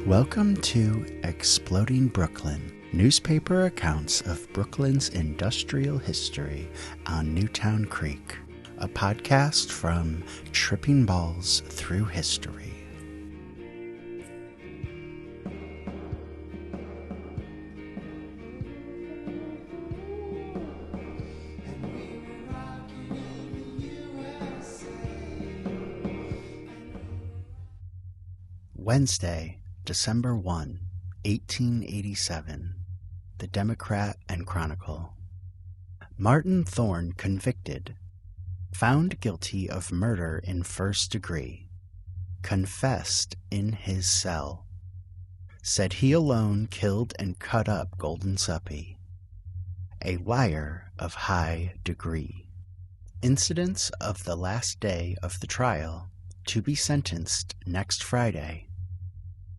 Welcome to Exploding Brooklyn, newspaper accounts of Brooklyn's industrial history on Newtown Creek, a podcast from Tripping Balls Through History. Wednesday, December 1, 1887. The Democrat and Chronicle. Martin Thorne convicted. Found guilty of murder in first degree. Confessed in his cell. Said he alone killed and cut up Guldensuppe. A liar of high degree. Incidents of the last day of the trial, to be sentenced next Friday.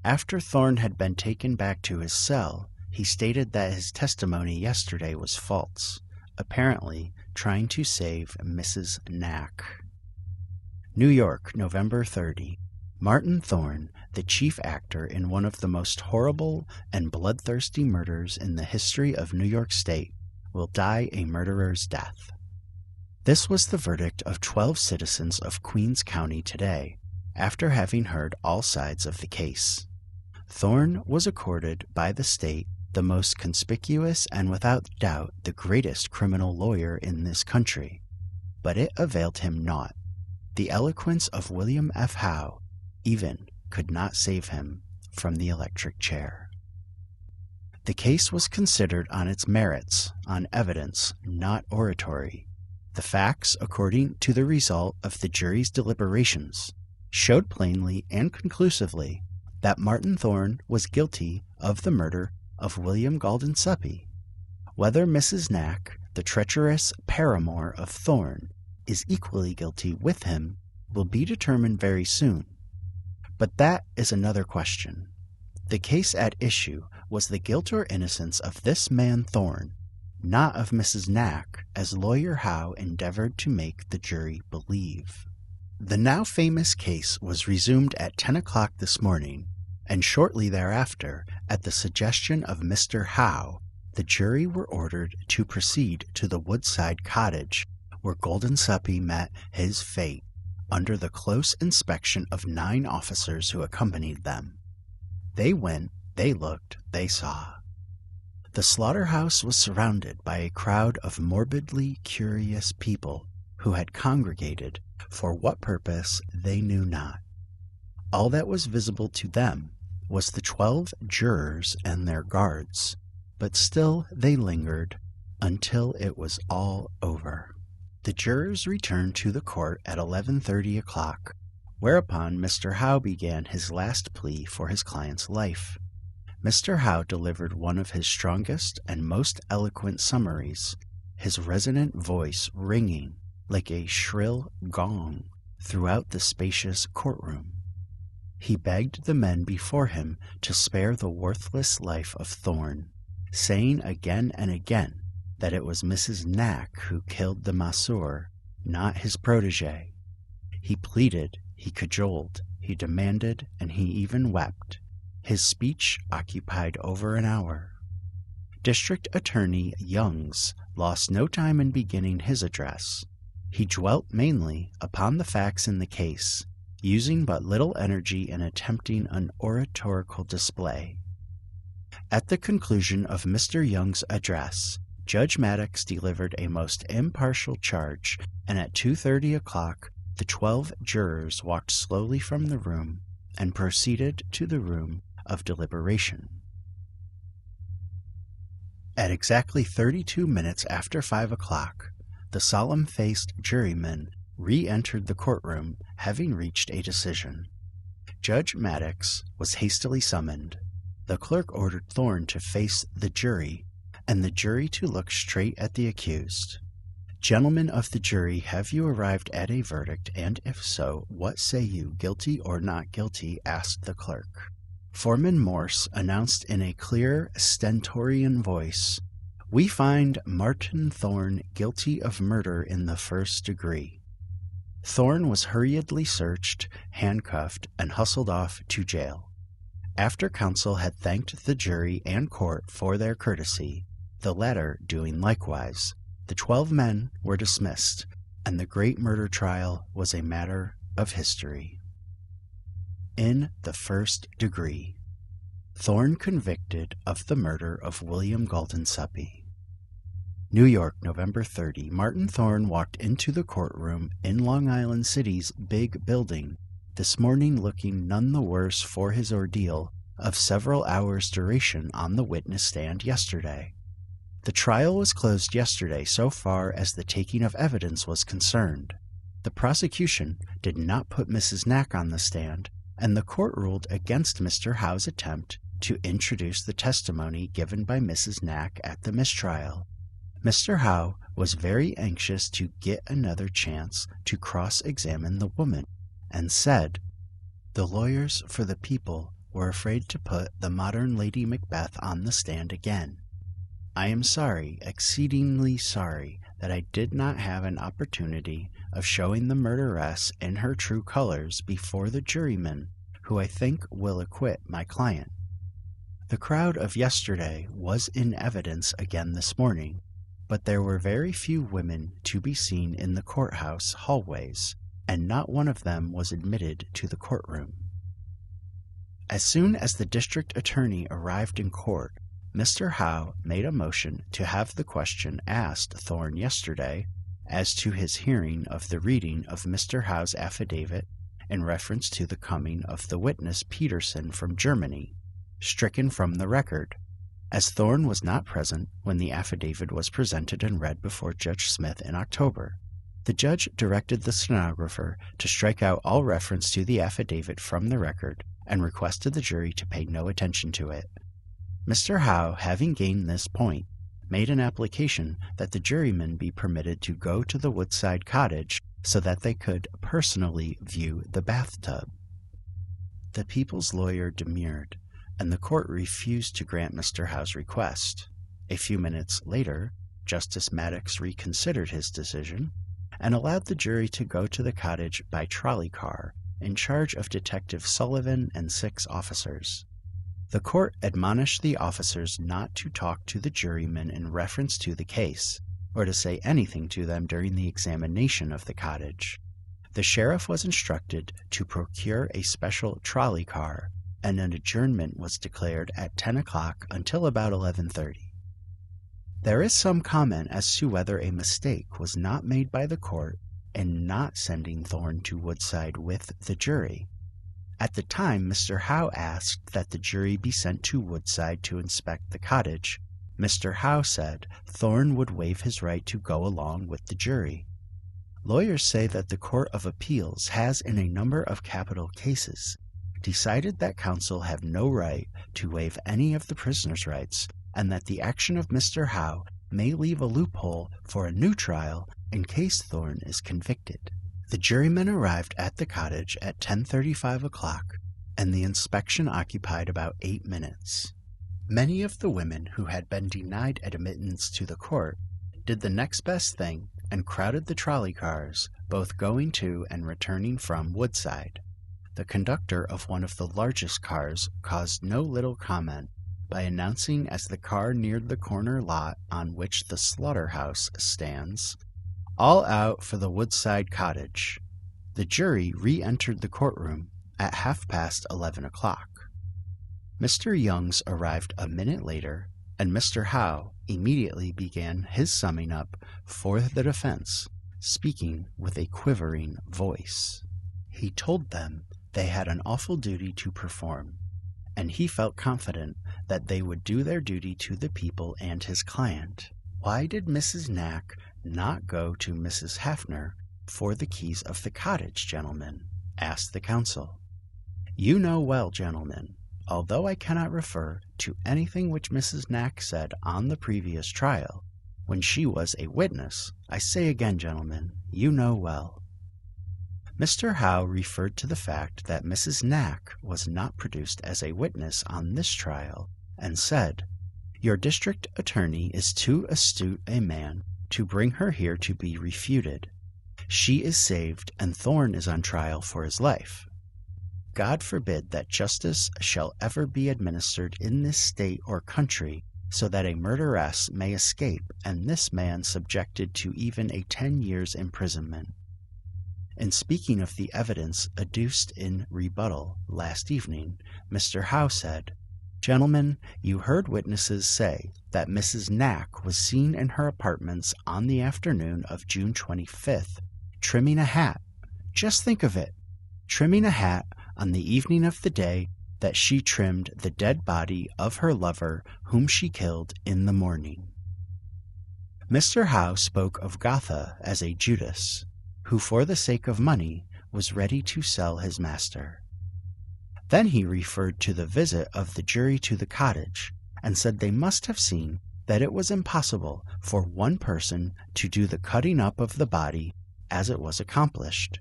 After Thorne had been taken back to his cell, he stated that his testimony yesterday was false, apparently trying to save Mrs. Knack. New York, November 30. Martin Thorne, the chief actor in one of the most horrible and bloodthirsty murders in the history of New York State, will die a murderer's death. This was the verdict of 12 citizens of Queens County today, after having heard all sides of the case. Thorne was accorded by the state the most conspicuous and without doubt the greatest criminal lawyer in this country, but it availed him naught. The eloquence of William F. Howe even could not save him from the electric chair. The case was considered on its merits, on evidence, not oratory. The facts, according to the result of the jury's deliberations, showed plainly and conclusively that Martin Thorne was guilty of the murder of William Guldensuppe. Whether Mrs. Knack, the treacherous paramour of Thorne, is equally guilty with him will be determined very soon. But that is another question. The case at issue was the guilt or innocence of this man Thorne, not of Mrs. Knack, as lawyer Howe endeavored to make the jury believe. The now famous case was resumed at 10 o'clock this morning, and shortly thereafter, at the suggestion of Mr. Howe, the jury were ordered to proceed to the Woodside cottage where Guldensuppe met his fate, under the close inspection of 9 officers who accompanied them. They went, they looked, they saw. The slaughterhouse was surrounded by a crowd of morbidly curious people who had congregated for what purpose they knew not. All that was visible to them was the 12 jurors and their guards, but still they lingered until it was all over. The jurors returned to the court at 11:30 o'clock, whereupon Mr. Howe began his last plea for his client's life. Mr. Howe delivered one of his strongest and most eloquent summaries, his resonant voice ringing like a shrill gong throughout the spacious courtroom. He begged the men before him to spare the worthless life of Thorne, saying again and again that it was Mrs. Knack who killed the masseur, not his protégé. He pleaded, he cajoled, he demanded, and he even wept. His speech occupied over an hour. District Attorney Youngs lost no time in beginning his address. He dwelt mainly upon the facts in the case, using but little energy in attempting an oratorical display. At the conclusion of Mr. Young's address, Judge Maddox delivered a most impartial charge, and at 2:30 o'clock the 12 jurors walked slowly from the room and proceeded to the room of deliberation. At exactly 32 minutes after 5 o'clock, the solemn-faced jurymen re-entered the courtroom, having reached a decision. Judge Maddox was hastily summoned. The clerk ordered Thorne to face the jury, and the jury to look straight at the accused. Gentlemen of the jury, have you arrived at a verdict, and if so, what say you, guilty or not guilty? Asked the clerk. Foreman Morse announced in a clear, stentorian voice, "We find Martin Thorne guilty of murder in the first degree." Thorne was hurriedly searched, handcuffed, and hustled off to jail. After counsel had thanked the jury and court for their courtesy, the latter doing likewise, the 12 men were dismissed, and the great murder trial was a matter of history. In the first degree, Thorne convicted of the murder of William Guldensuppe. New York, November 30. Martin Thorne walked into the courtroom in Long Island City's big building this morning looking none the worse for his ordeal of several hours' duration on the witness stand yesterday. The trial was closed yesterday so far as the taking of evidence was concerned. The prosecution did not put Mrs. Knack on the stand, and the court ruled against Mr. Howe's attempt to introduce the testimony given by Mrs. Knack at the mistrial. Mr. Howe was very anxious to get another chance to cross-examine the woman, and said, "The lawyers for the people were afraid to put the modern Lady Macbeth on the stand again. I am sorry, exceedingly sorry, that I did not have an opportunity of showing the murderess in her true colors before the jurymen, who I think will acquit my client." The crowd of yesterday was in evidence again this morning, but there were very few women to be seen in the courthouse hallways, and not one of them was admitted to the courtroom. As soon as the district attorney arrived in court, Mr. Howe made a motion to have the question asked Thorne yesterday as to his hearing of the reading of Mr. Howe's affidavit in reference to the coming of the witness Peterson from Germany, stricken from the record, as Thorne was not present when the affidavit was presented and read before Judge Smith in October. The judge directed the stenographer to strike out all reference to the affidavit from the record and requested the jury to pay no attention to it. Mr. Howe, having gained this point, made an application that the jurymen be permitted to go to the Woodside cottage so that they could personally view the bathtub. The people's lawyer demurred, and the court refused to grant Mr. Howe's request. A few minutes later, Justice Maddox reconsidered his decision and allowed the jury to go to the cottage by trolley car in charge of Detective Sullivan and 6 officers. The court admonished the officers not to talk to the jurymen in reference to the case, or to say anything to them during the examination of the cottage. The sheriff was instructed to procure a special trolley car, and an adjournment was declared at 10 o'clock until about 11:30. There is some comment as to whether a mistake was not made by the court in not sending Thorne to Woodside with the jury. At the time, Mr. Howe asked that the jury be sent to Woodside to inspect the cottage. Mr. Howe said Thorne would waive his right to go along with the jury. Lawyers say that the Court of Appeals has, in a number of capital cases, decided that counsel have no right to waive any of the prisoner's rights, and that the action of Mr. Howe may leave a loophole for a new trial in case Thorne is convicted. The jurymen arrived at the cottage at 10:35 o'clock, and the inspection occupied about 8 minutes. Many of the women who had been denied admittance to the court did the next best thing and crowded the trolley cars, both going to and returning from Woodside. The conductor of one of the largest cars caused no little comment by announcing as the car neared the corner lot on which the slaughterhouse stands, "All out for the Woodside cottage." The jury re-entered the courtroom at 11:30 o'clock. Mr. Youngs arrived a minute later, and Mr. Howe immediately began his summing up for the defense, speaking with a quivering voice. He told them they had an awful duty to perform, and he felt confident that they would do their duty to the people and his client. Why did Mrs. Knack not go to Mrs. Hafner for the keys of the cottage, gentlemen? Asked the counsel. You know well, gentlemen, although I cannot refer to anything which Mrs. Knack said on the previous trial, when she was a witness, I say again, gentlemen, you know well. Mr. Howe referred to the fact that Mrs. Knack was not produced as a witness on this trial, and said, "Your district attorney is too astute a man to bring her here to be refuted. She is saved, and Thorne is on trial for his life." God forbid that justice shall ever be administered in this state or country, so that a murderess may escape, and this man subjected to even a 10 years' imprisonment. In speaking of the evidence adduced in rebuttal last evening, Mr. Howe said, "Gentlemen, you heard witnesses say that Mrs. Knack was seen in her apartments on the afternoon of June 25th, trimming a hat. Just think of it, trimming a hat on the evening of the day that she trimmed the dead body of her lover whom she killed in the morning." Mr. Howe spoke of Gotha as a Judas, who for the sake of money was ready to sell his master. Then he referred to the visit of the jury to the cottage, and said they must have seen that it was impossible for one person to do the cutting up of the body as it was accomplished.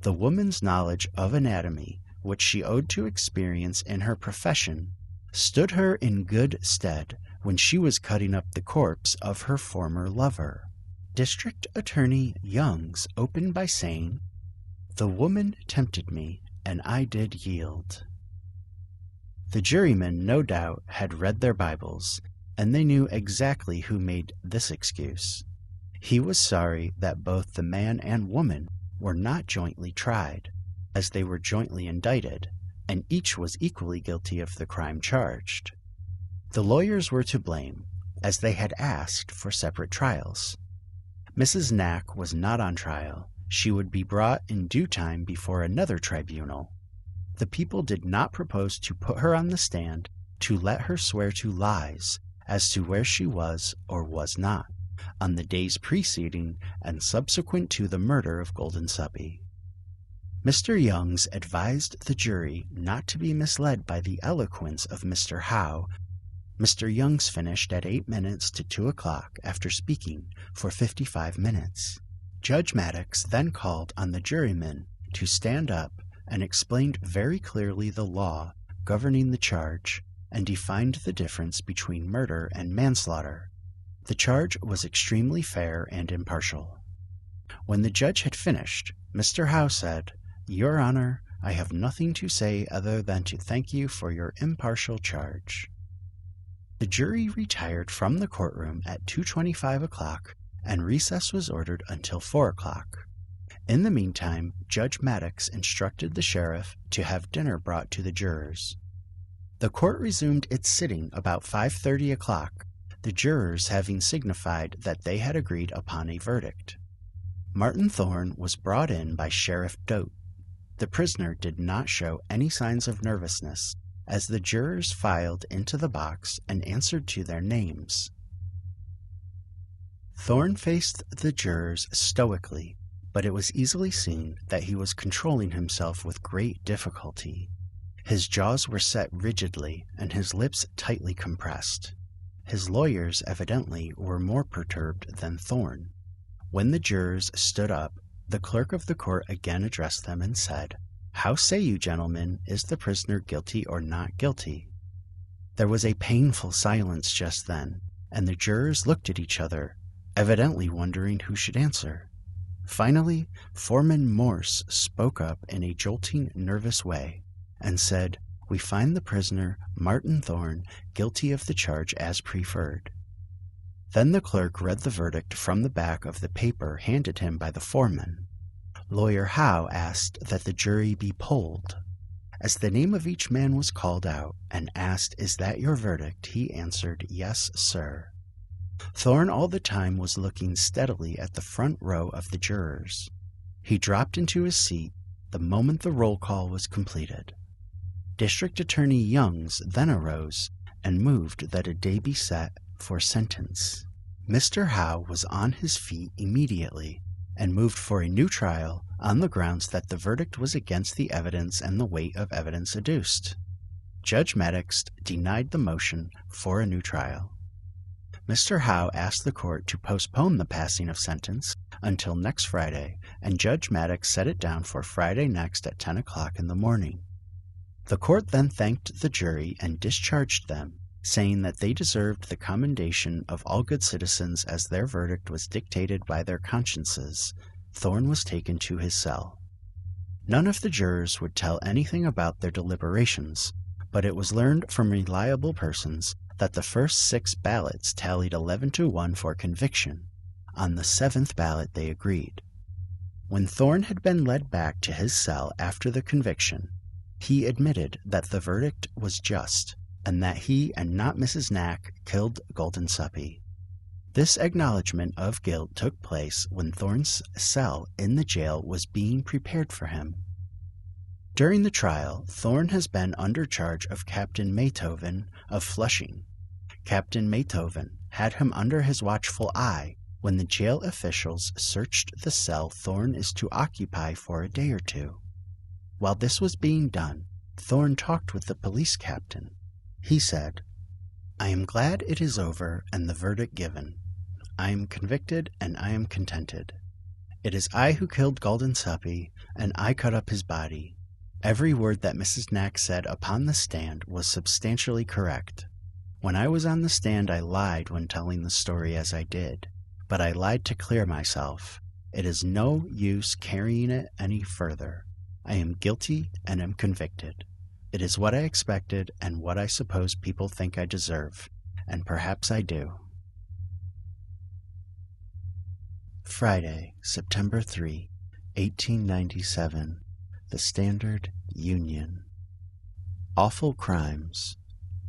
The woman's knowledge of anatomy, which she owed to experience in her profession, stood her in good stead when she was cutting up the corpse of her former lover. District Attorney Youngs opened by saying, "The woman tempted me, and I did yield." The jurymen, no doubt, had read their Bibles, and they knew exactly who made this excuse. He was sorry that both the man and woman were not jointly tried, as they were jointly indicted, and each was equally guilty of the crime charged. The lawyers were to blame, as they had asked for separate trials. Mrs. Knack was not on trial. She would be brought in due time before another tribunal. The people did not propose to put her on the stand to let her swear to lies as to where she was or was not on the days preceding and subsequent to the murder of Guldensuppe. Mr. Youngs advised the jury not to be misled by the eloquence of Mr. Howe. Mr. Youngs finished at 8 minutes to 2 o'clock after speaking for 55 minutes. Judge Maddox then called on the jurymen to stand up and explained very clearly the law governing the charge and defined the difference between murder and manslaughter. The charge was extremely fair and impartial. When the judge had finished, Mr. Howe said, "Your Honor, I have nothing to say other than to thank you for your impartial charge." The jury retired from the courtroom at 2:25 o'clock, and recess was ordered until 4 o'clock. In the meantime, Judge Maddox instructed the sheriff to have dinner brought to the jurors. The court resumed its sitting about 5:30 o'clock, the jurors having signified that they had agreed upon a verdict. Martin Thorne was brought in by Sheriff Dote. The prisoner did not show any signs of nervousness, as the jurors filed into the box and answered to their names. Thorne faced the jurors stoically, but it was easily seen that he was controlling himself with great difficulty. His jaws were set rigidly and his lips tightly compressed. His lawyers evidently were more perturbed than Thorne. When the jurors stood up, the clerk of the court again addressed them and said, "How say you, gentlemen, is the prisoner guilty or not guilty?" There was a painful silence just then, and the jurors looked at each other, evidently wondering who should answer. Finally, Foreman Morse spoke up in a jolting, nervous way and said, "We find the prisoner, Martin Thorne, guilty of the charge as preferred." Then the clerk read the verdict from the back of the paper handed him by the foreman. Lawyer Howe asked that the jury be polled. As the name of each man was called out and asked, "Is that your verdict?" he answered, "Yes, sir." Thorne all the time was looking steadily at the front row of the jurors. He dropped into his seat the moment the roll call was completed. District Attorney Youngs then arose and moved that a day be set for sentence. Mr. Howe was on his feet immediately and moved for a new trial on the grounds that the verdict was against the evidence and the weight of evidence adduced. Judge Maddox denied the motion for a new trial. Mr. Howe asked the court to postpone the passing of sentence until next Friday, and Judge Maddox set it down for Friday next at 10 o'clock in the morning. The court then thanked the jury and discharged them, saying that they deserved the commendation of all good citizens as their verdict was dictated by their consciences. Thorne was taken to his cell. None of the jurors would tell anything about their deliberations, but it was learned from reliable persons that the first 6 ballots tallied 11-1 for conviction. On the 7th ballot they agreed. When Thorne had been led back to his cell after the conviction, he admitted that the verdict was just, and that he and not Mrs. Knack killed Guldensuppe. This acknowledgment of guilt took place when Thorne's cell in the jail was being prepared for him. During the trial, Thorne has been under charge of Captain Maytoven of Flushing. Captain Maytoven had him under his watchful eye when the jail officials searched the cell Thorne is to occupy for a day or two. While this was being done, Thorne talked with the police captain. He said, "I am glad it is over and the verdict given. I am convicted and I am contented. It is I who killed Guldensuppe, and I cut up his body. Every word that Mrs. Knack said upon the stand was substantially correct. When I was on the stand I lied when telling the story as I did, but I lied to clear myself. It is no use carrying it any further. I am guilty and am convicted. It is what I expected and what I suppose people think I deserve, and perhaps I do." Friday, September 3, 1897. The Standard Union. Awful crimes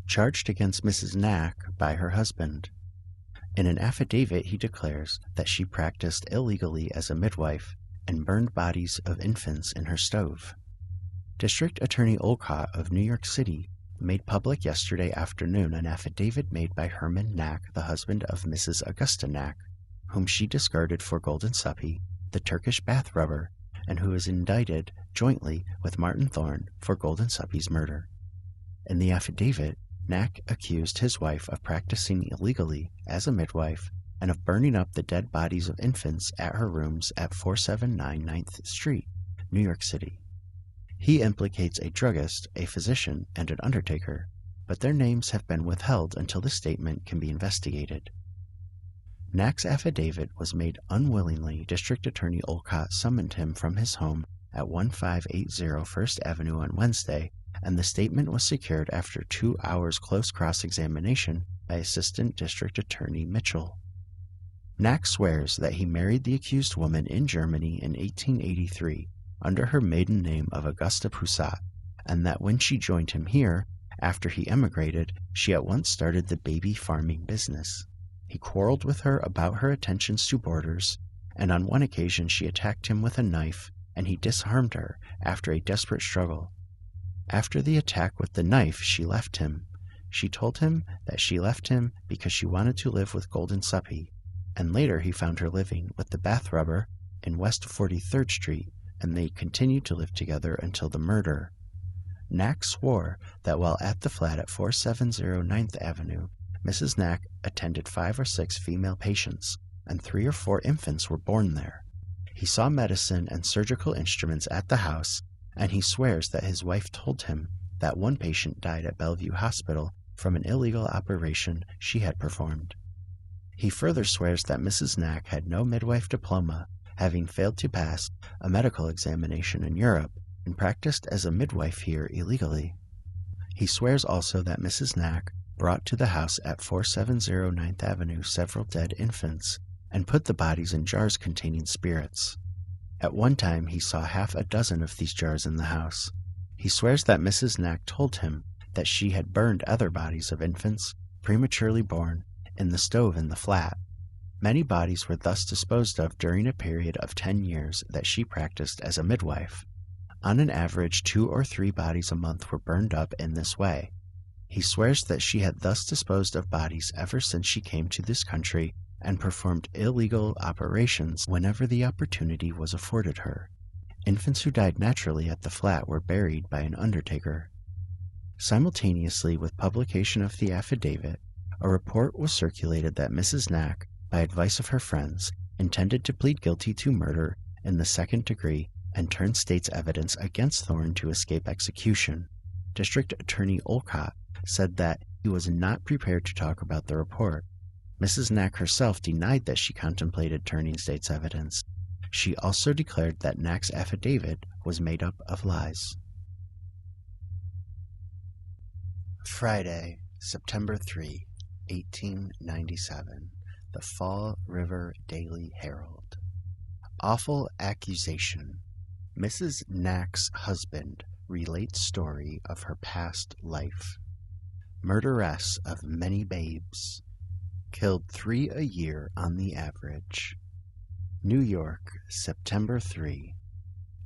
charged against Mrs. Knack by her husband. In an affidavit he declares that she practiced illegally as a midwife and burned bodies of infants in her stove. District Attorney Olcott of New York City made public yesterday afternoon an affidavit made by Herman Knack, the husband of Mrs. Augusta Knack, whom she discarded for Guldensuppe, the Turkish bath rubber, and who is indicted jointly with Martin Thorne for Goldensuppe's murder. In the affidavit, Knack accused his wife of practicing illegally as a midwife and of burning up the dead bodies of infants at her rooms at 479 9th Street, New York City. He implicates a druggist, a physician, and an undertaker, but their names have been withheld until the statement can be investigated. Knack's affidavit was made unwillingly. District Attorney Olcott summoned him from his home at 1580 First Avenue on Wednesday, and the statement was secured after 2 hours close cross-examination by Assistant District Attorney Mitchell. Knack swears that he married the accused woman in Germany in 1883 under her maiden name of Augusta Poussat, and that when she joined him here, after he emigrated, she at once started the baby farming business. He quarreled with her about her attentions to boarders, and on one occasion she attacked him with a knife, and he disarmed her after a desperate struggle. After the attack with the knife, she left him. She told him that she left him because she wanted to live with Guldensuppe, and later he found her living with the bath rubber in West 43rd Street, and they continued to live together until the murder. Knack swore that while at the flat at 470 9th Avenue, Mrs. Knack attended 5 or 6 female patients, and 3 or 4 infants were born there. He saw medicine and surgical instruments at the house, and he swears that his wife told him that one patient died at Bellevue Hospital from an illegal operation she had performed. He further swears that Mrs. Knack had no midwife diploma, having failed to pass a medical examination in Europe, and practiced as a midwife here illegally. He swears also that Mrs. Knack brought to the house at 470 9th Avenue several dead infants, and put the bodies in jars containing spirits. At one time he saw half a dozen of these jars in the house. He swears that Mrs. Knack told him that she had burned other bodies of infants, prematurely born, in the stove in the flat. Many bodies were thus disposed of during a period of 10 years that she practiced as a midwife. On an average, 2 or 3 bodies a month were burned up in this way. He swears that she had thus disposed of bodies ever since she came to this country and performed illegal operations whenever the opportunity was afforded her. Infants who died naturally at the flat were buried by an undertaker. Simultaneously with publication of the affidavit, a report was circulated that Mrs. Knack, by advice of her friends, intended to plead guilty to murder in the 2nd degree and turn state's evidence against Thorne to escape execution. District Attorney Olcott said that he was not prepared to talk about the report. Mrs. Knack herself denied that she contemplated turning state's evidence. She also declared that Knack's affidavit was made up of lies. Friday, September 3, 1897. The Fall River Daily Herald. Awful accusation. Mrs. Knack's husband relates story of her past life. Murderess of many babes. Killed 3 a year on the average. New York, September 3.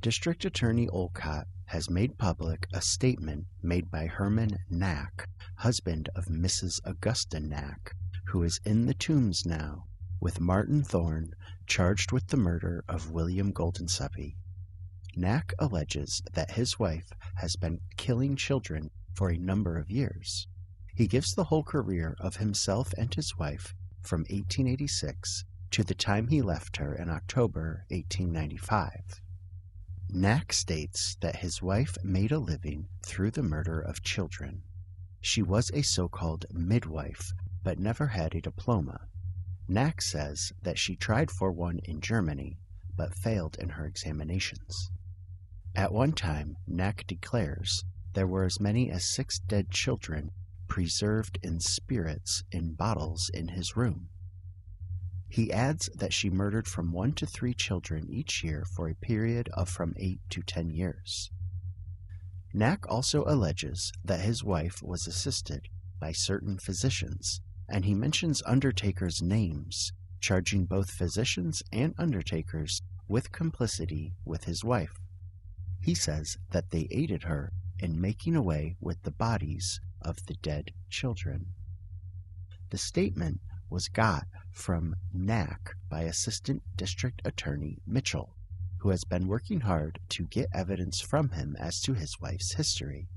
District Attorney Olcott has made public a statement made by Herman Knack, husband of Mrs. Augusta Knack, who is in the Tombs now, with Martin Thorne charged with the murder of William Guldensuppe. Knack alleges that his wife has been killing children for a number of years. He gives the whole career of himself and his wife from 1886 to the time he left her in October 1895. Knack states that his wife made a living through the murder of children. She was a so-called midwife, but never had a diploma. Knack says that she tried for one in Germany, but failed in her examinations. At one time, Knack declares there were as many as 6 dead children preserved in spirits in bottles in his room. He adds that she murdered from 1 to 3 children each year for a period of from 8 to 10 years. Knack also alleges that his wife was assisted by certain physicians, and he mentions undertakers' names, charging both physicians and undertakers with complicity with his wife. He says that they aided her in making away with the bodies of the dead children. The statement was got from Knack by Assistant District Attorney Mitchell, who has been working hard to get evidence from him as to his wife's history.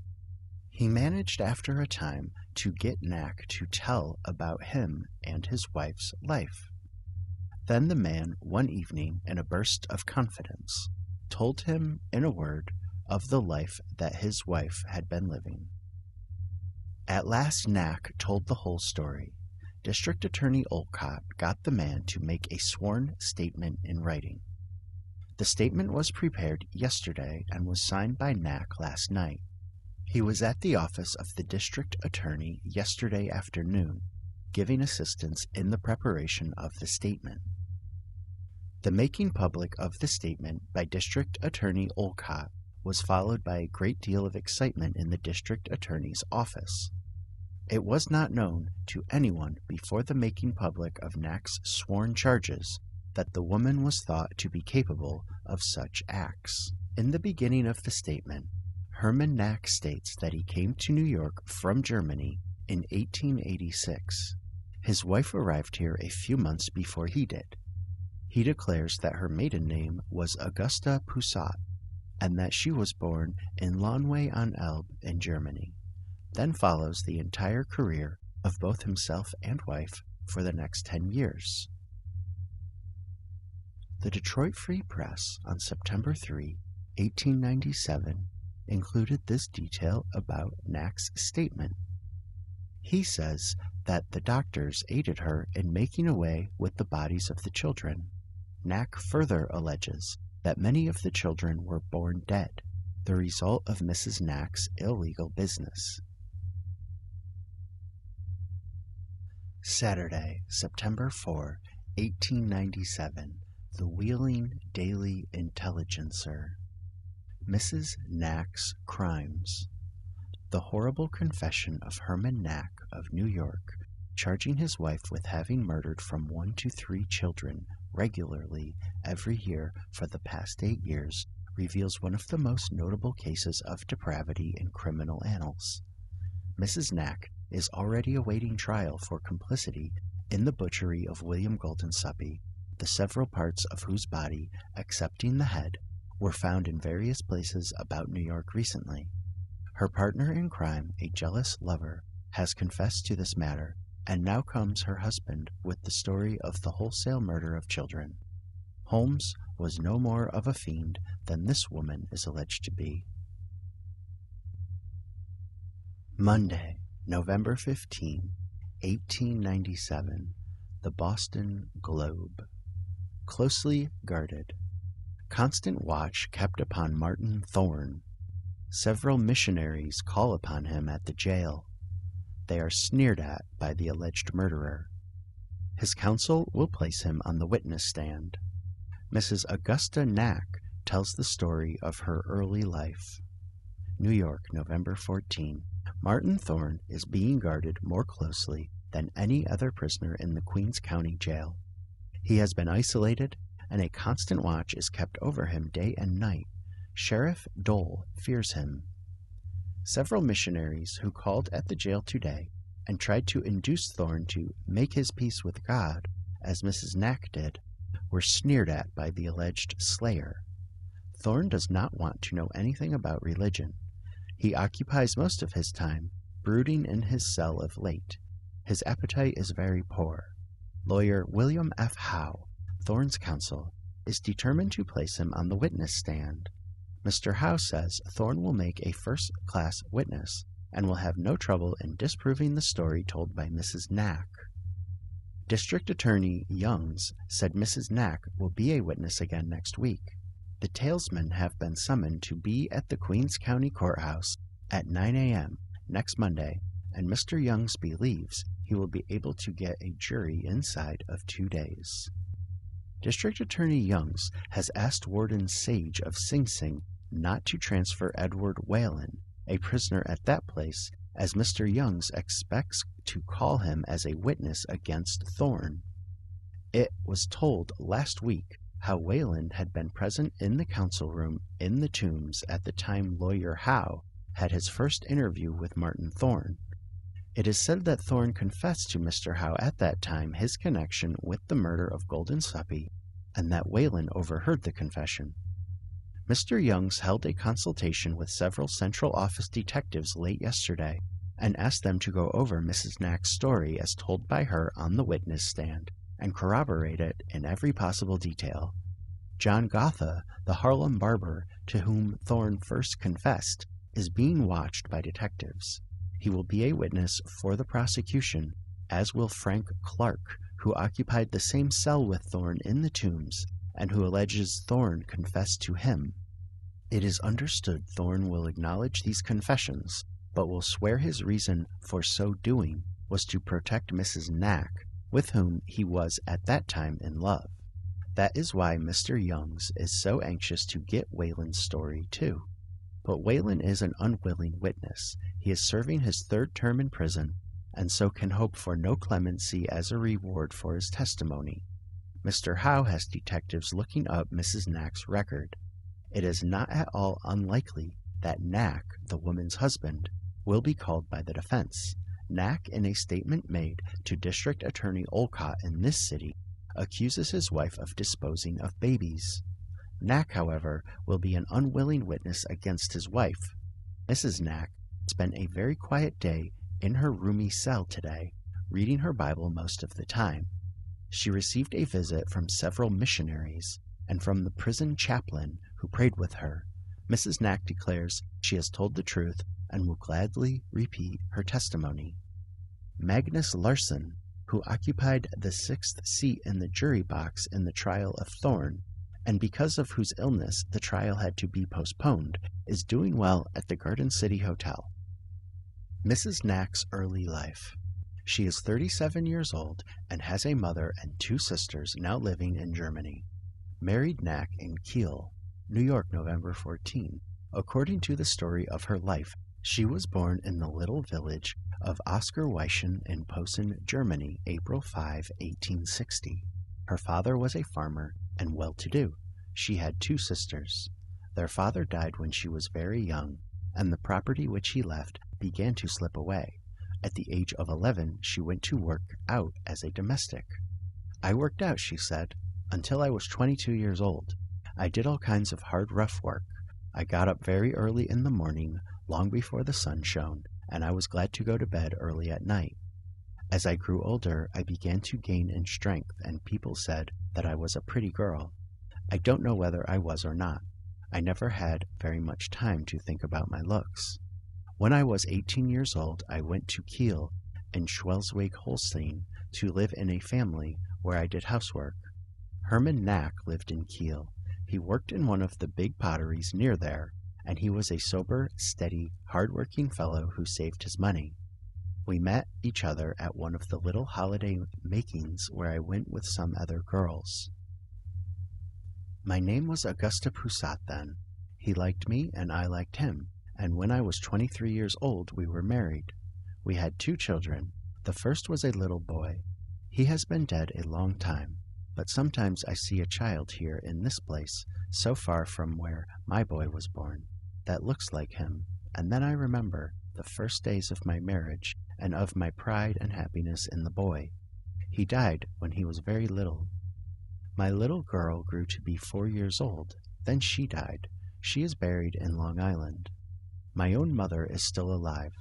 He managed after a time to get Knack to tell about him and his wife's life. Then the man, one evening, in a burst of confidence, told him, in a word, of the life that his wife had been living. At last Knack told the whole story. District Attorney Olcott got the man to make a sworn statement in writing. The statement was prepared yesterday and was signed by Knack last night. He was at the office of the district attorney yesterday afternoon, giving assistance in the preparation of the statement. The making public of the statement by District Attorney Olcott was followed by a great deal of excitement in the district attorney's office. It was not known to anyone before the making public of Knack's sworn charges that the woman was thought to be capable of such acts. In the beginning of the statement, Herman Knack states that he came to New York from Germany in 1886. His wife arrived here a few months before he did. He declares that her maiden name was Augusta Poussat, and that she was born in Launway-on-Elbe in Germany. Then follows the entire career of both himself and wife for the next 10 years. The Detroit Free Press on September 3, 1897, included this detail about Knack's statement. He says that the doctors aided her in making away with the bodies of the children. Knack further alleges that many of the children were born dead, the result of Mrs. Knack's illegal business. Saturday, September 4, 1897. The Wheeling Daily Intelligencer. Mrs. Knack's Crimes. The horrible confession of Herman Knack of New York, charging his wife with having murdered from 1 to 3 children regularly every year for the past 8 years, reveals one of the most notable cases of depravity in criminal annals. Mrs. Knack is already awaiting trial for complicity in the butchery of William Guldensuppe, the several parts of whose body, excepting the head, were found in various places about New York recently. Her partner in crime, a jealous lover, has confessed to this matter, and now comes her husband with the story of the wholesale murder of children. Holmes was no more of a fiend than this woman is alleged to be. Monday, November 15, 1897. The Boston Globe. Closely guarded. Constant watch kept upon Martin Thorne. Several missionaries call upon him at the jail. They are sneered at by the alleged murderer. His counsel will place him on the witness stand. Mrs. Augusta Knack tells the story of her early life. New York, November 14. Martin Thorne is being guarded more closely than any other prisoner in the Queens County Jail. He has been isolated, and a constant watch is kept over him day and night. Sheriff Dole fears him. Several missionaries who called at the jail today and tried to induce Thorne to make his peace with God, as Mrs. Knack did, were sneered at by the alleged slayer. Thorne does not want to know anything about religion. He occupies most of his time brooding in his cell of late. His appetite is very poor. Lawyer William F. Howe, Thorne's counsel, is determined to place him on the witness stand. Mr. Howe says Thorne will make a first-class witness and will have no trouble in disproving the story told by Mrs. Knack. District Attorney Youngs said Mrs. Knack will be a witness again next week. The talesmen have been summoned to be at the Queens County Courthouse at 9 a.m. next Monday, and Mr. Youngs believes he will be able to get a jury inside of 2 days. District Attorney Youngs has asked Warden Sage of Sing Sing not to transfer Edward Whalen, a prisoner at that place, as Mr. Youngs expects to call him as a witness against Thorne. It was told last week how Whalen had been present in the council room in the Tombs at the time Lawyer Howe had his first interview with Martin Thorne. It is said that Thorne confessed to Mr. Howe at that time his connection with the murder of Guldensuppe, and that Whalen overheard the confession. Mr. Youngs held a consultation with several Central Office detectives late yesterday and asked them to go over Mrs. Knack's story as told by her on the witness stand and corroborate it in every possible detail. John Gotha, the Harlem barber to whom Thorne first confessed, is being watched by detectives. He will be a witness for the prosecution, as will Frank Clark, who occupied the same cell with Thorne in the Tombs and who alleges Thorne confessed to him. It is understood Thorne will acknowledge these confessions, but will swear his reason for so doing was to protect Mrs. Knack, with whom he was at that time in love. That is why Mr. Youngs is so anxious to get Whalen's story too. But Whalen is an unwilling witness. He is serving his 3rd term in prison, and so can hope for no clemency as a reward for his testimony. Mr. Howe has detectives looking up Mrs. Knack's record. It is not at all unlikely that Knack, the woman's husband, will be called by the defense. Knack, in a statement made to District Attorney Olcott in this city, accuses his wife of disposing of babies. Knack, however, will be an unwilling witness against his wife. Mrs. Knack spent a very quiet day in her roomy cell today, reading her Bible most of the time. She received a visit from several missionaries and from the prison chaplain who prayed with her. Mrs. Knack declares she has told the truth and will gladly repeat her testimony. Magnus Larson, who occupied the 6th seat in the jury box in the trial of Thorne, and because of whose illness the trial had to be postponed, is doing well at the Garden City Hotel. Mrs. Knack's early life. She is 37 years old and has a mother and 2 sisters now living in Germany. Married Knack in Kiel, New York, November 14. According to the story of her life, she was born in the little village of Oskarweichen in Posen, Germany, April 5, 1860. Her father was a farmer and well-to-do. She had 2 sisters. Their father died when she was very young, and the property which he left began to slip away. At the age of 11, she went to work out as a domestic. I worked out, she said, until I was 22 years old. I did all kinds of hard, rough work. I got up very early in the morning, long before the sun shone, and I was glad to go to bed early at night. As I grew older, I began to gain in strength, and people said that I was a pretty girl. I don't know whether I was or not. I never had very much time to think about my looks. When I was 18 years old, I went to Kiel in Schleswig-Holstein to live in a family where I did housework. Herman Knack lived in Kiel. He worked in one of the big potteries near there, and he was a sober, steady, hard-working fellow who saved his money. We met each other at one of the little holiday makings where I went with some other girls. My name was Augusta Poussat then. He liked me, and I liked him, and when I was 23 years old, we were married. We had 2 children. The first was a little boy. He has been dead a long time, but sometimes I see a child here in this place, so far from where my boy was born, that looks like him, and then I remember the first days of my marriage and of my pride and happiness in the boy. He died when he was very little. My little girl grew to be 4 years old. Then she died. She is buried in Long Island. My own mother is still alive.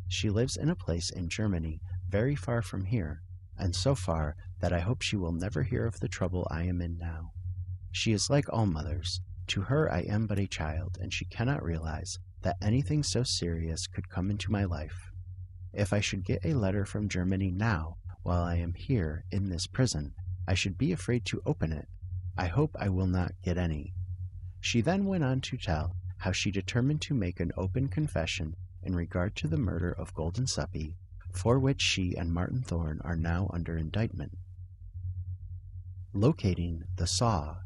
She lives in a place in Germany very far from here, and so far that I hope she will never hear of the trouble I am in now. She is like all mothers. To her I am but a child, and she cannot realize that anything so serious could come into my life. If I should get a letter from Germany now, while I am here in this prison, I should be afraid to open it. I hope I will not get any. She then went on to tell how she determined to make an open confession in regard to the murder of Guldensuppe, for which she and Martin Thorne are now under indictment. Locating the saw.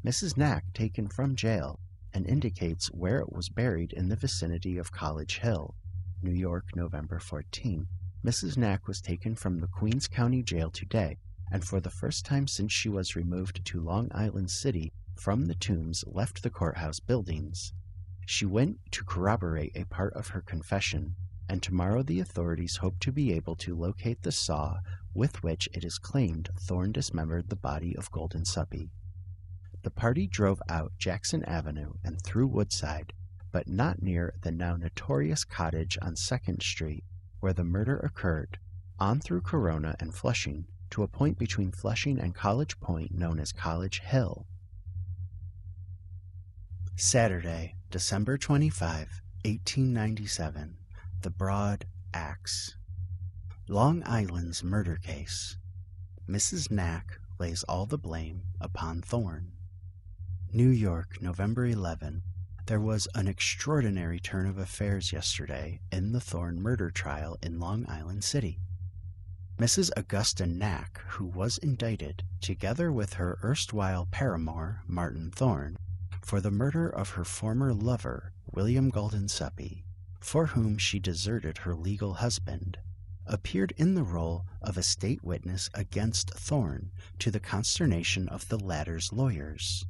Mrs. Knack taken from jail and indicates where it was buried in the vicinity of College Hill, New York, November 14. Mrs. Knack was taken from the Queens County Jail today, and for the first time since she was removed to Long Island City from the tombs left the courthouse buildings. She went to corroborate a part of her confession, and tomorrow the authorities hope to be able to locate the saw with which it is claimed Thorne dismembered the body of Guldensuppe. The party drove out Jackson Avenue and through Woodside, but not near the now notorious cottage on 2nd Street, where the murder occurred, on through Corona and Flushing, to a point between Flushing and College Point known as College Hill. Saturday, December 25, 1897. The Broad Axe. Long Island's murder case. Mrs. Knack lays all the blame upon Thorne. New York, November 11. There was an extraordinary turn of affairs yesterday in the Thorne murder trial in Long Island City. Mrs. Augusta Knack, who was indicted, together with her erstwhile paramour, Martin Thorne, for the murder of her former lover, William Guldensuppe, for whom she deserted her legal husband, appeared in the role of a state witness against Thorne, to the consternation of the latter's lawyers.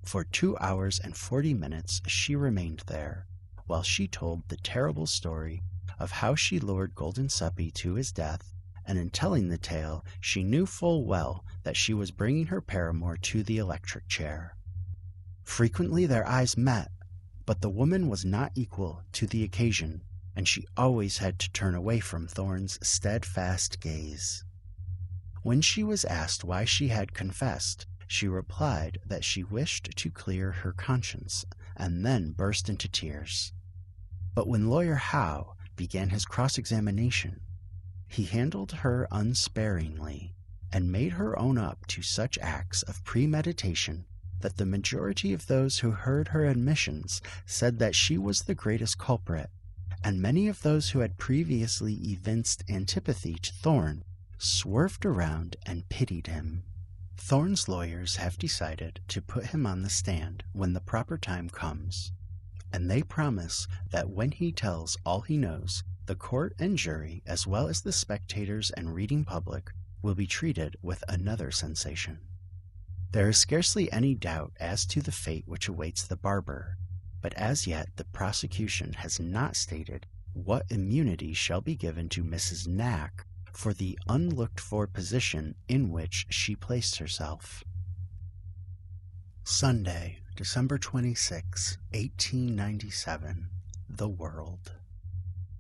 For 2 hours and 40 minutes she remained there, while she told the terrible story of how she lured Guldensuppe to his death, and in telling the tale she knew full well that she was bringing her paramour to the electric chair. Frequently their eyes met, but the woman was not equal to the occasion, and she always had to turn away from Thorne's steadfast gaze. When she was asked why she had confessed, she replied that she wished to clear her conscience, and then burst into tears. But when Lawyer Howe began his cross-examination, he handled her unsparingly, and made her own up to such acts of premeditation that the majority of those who heard her admissions said that she was the greatest culprit, and many of those who had previously evinced antipathy to Thorne swerved around and pitied him. Thorne's lawyers have decided to put him on the stand when the proper time comes, and they promise that when he tells all he knows, the court and jury, as well as the spectators and reading public, will be treated with another sensation. There is scarcely any doubt as to the fate which awaits the barber, but as yet the prosecution has not stated what immunity shall be given to Mrs. Knack for the unlooked-for position in which she placed herself. Sunday, December 26, 1897. The World.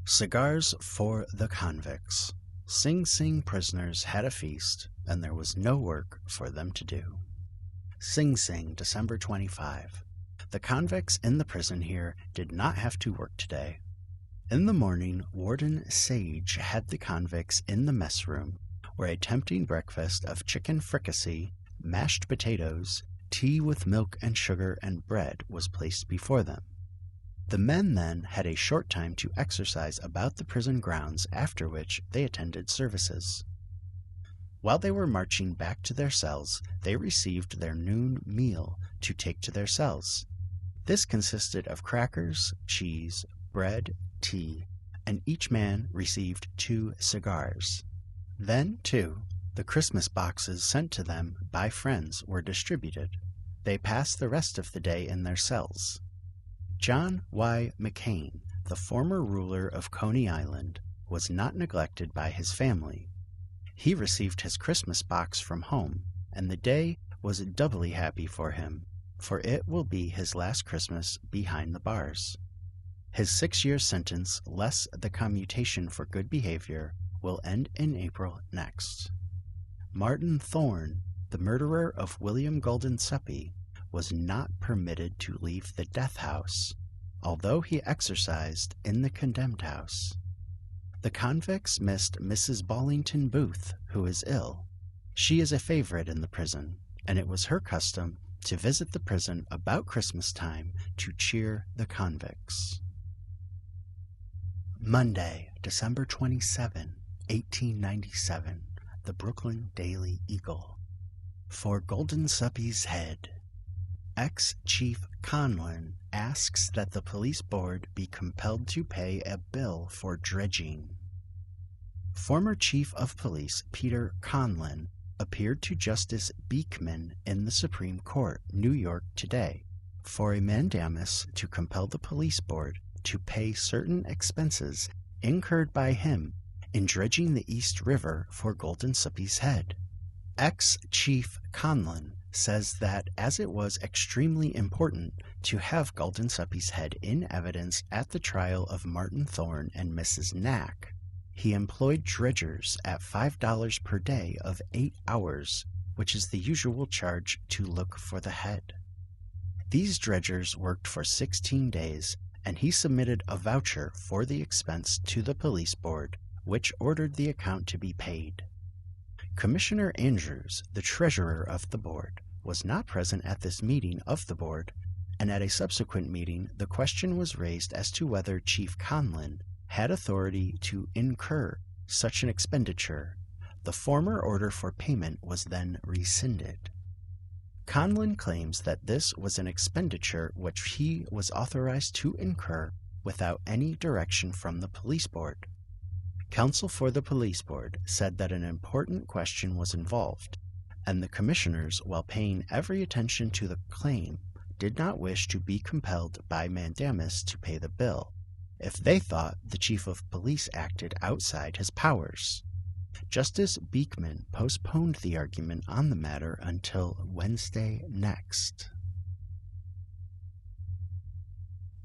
Cigars for the convicts. Sing Sing prisoners had a feast, and there was no work for them to do. Sing Sing, December 25. The convicts in the prison here did not have to work today. In the morning, Warden Sage had the convicts in the mess room, where a tempting breakfast of chicken fricassee, mashed potatoes, Tea with milk and sugar and bread was placed before them. The men then had a short time to exercise about the prison grounds, after which they attended services. While they were marching back to their cells, they received their noon meal to take to their cells. This consisted of crackers, cheese, bread, tea, and each man received 2 cigars. Then, too, the Christmas boxes sent to them by friends were distributed. They passed the rest of the day in their cells. John Y. McCain, the former ruler of Coney Island, was not neglected by his family. He received his Christmas box from home, and the day was doubly happy for him, for it will be his last Christmas behind the bars. His 6-year sentence, less the commutation for good behavior, will end in April next. Martin Thorne, the murderer of William Guldensuppe, was not permitted to leave the death house, although he exercised in the condemned house. The convicts missed Mrs. Ballington Booth, who is ill. She is a favorite in the prison, and it was her custom to visit the prison about Christmas time to cheer the convicts. Monday, December 27, 1897, the Brooklyn Daily Eagle. For Guldensuppe's head. Ex-Chief Conlon asks that the police board be compelled to pay a bill for dredging. Former Chief of Police Peter Conlon appeared to Justice Beekman in the Supreme Court, New York, today for a mandamus to compel the police board to pay certain expenses incurred by him in dredging the East River for Guldensuppe's head. Ex-Chief Conlon says that as it was extremely important to have Guldensuppe's head in evidence at the trial of Martin Thorne and Mrs. Knack, he employed dredgers at $5 per day of 8 hours, which is the usual charge to look for the head. These dredgers worked for 16 days, and he submitted a voucher for the expense to the police board, which ordered the account to be paid. Commissioner Andrews, the treasurer of the board, was not present at this meeting of the board, and at a subsequent meeting the question was raised as to whether Chief Conlon had authority to incur such an expenditure. The former order for payment was then rescinded. Conlon claims that this was an expenditure which he was authorized to incur without any direction from the police board. Counsel for the police board said that an important question was involved, and the commissioners, while paying every attention to the claim, did not wish to be compelled by mandamus to pay the bill, if they thought the chief of police acted outside his powers. Justice Beekman postponed the argument on the matter until Wednesday next.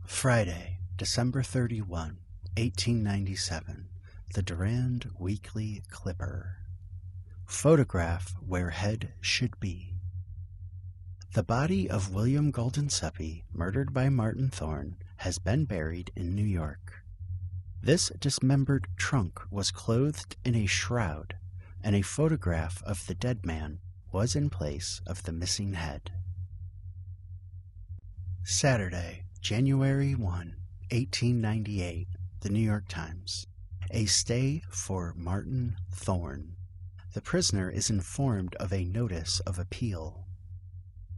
Friday, December 31, 1897. The Durand Weekly Clipper. Photograph where head should be. The body of William Guldensuppe, murdered by Martin Thorne, has been buried in New York. This dismembered trunk was clothed in a shroud, and a photograph of the dead man was in place of the missing head. Saturday, January 1, 1898, the New York Times. A stay for Martin Thorne. The prisoner is informed of a notice of appeal.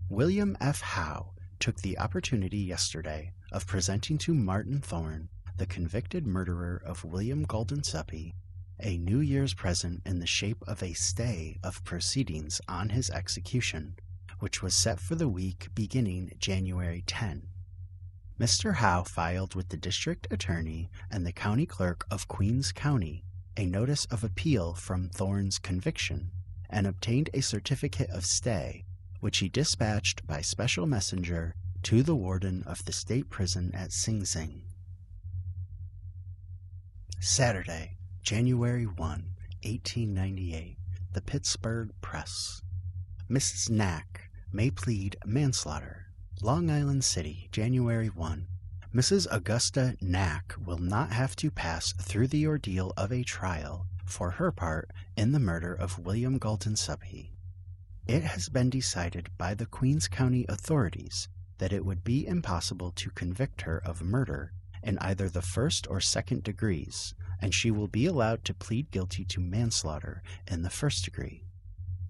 William F. Howe took the opportunity yesterday of presenting to Martin Thorne, the convicted murderer of William Guldensuppe, a New Year's present in the shape of a stay of proceedings on his execution, which was set for the week beginning January 10. Mr. Howe filed with the district attorney and the county clerk of Queens County a notice of appeal from Thorne's conviction and obtained a certificate of stay, which he dispatched by special messenger to the warden of the state prison at Sing Sing. Saturday, January 1, 1898, the Pittsburgh Press. Mrs. Knack may plead manslaughter. Long Island City, January 1. Mrs. Augusta Knack will not have to pass through the ordeal of a trial for her part in the murder of William Guldensuppe. It has been decided by the Queens County authorities that it would be impossible to convict her of murder in either the first or second degrees, and she will be allowed to plead guilty to manslaughter in the first degree.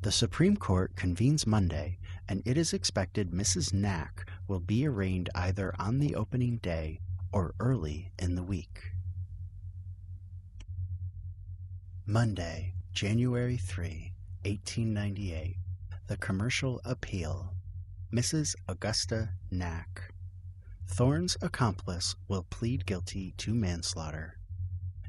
The Supreme Court convenes Monday, and it is expected Mrs. Knack will be arraigned either on the opening day or early in the week. Monday, January 3, 1898. The Commercial Appeal. Mrs. Augusta Knack. Thorne's accomplice will plead guilty to manslaughter.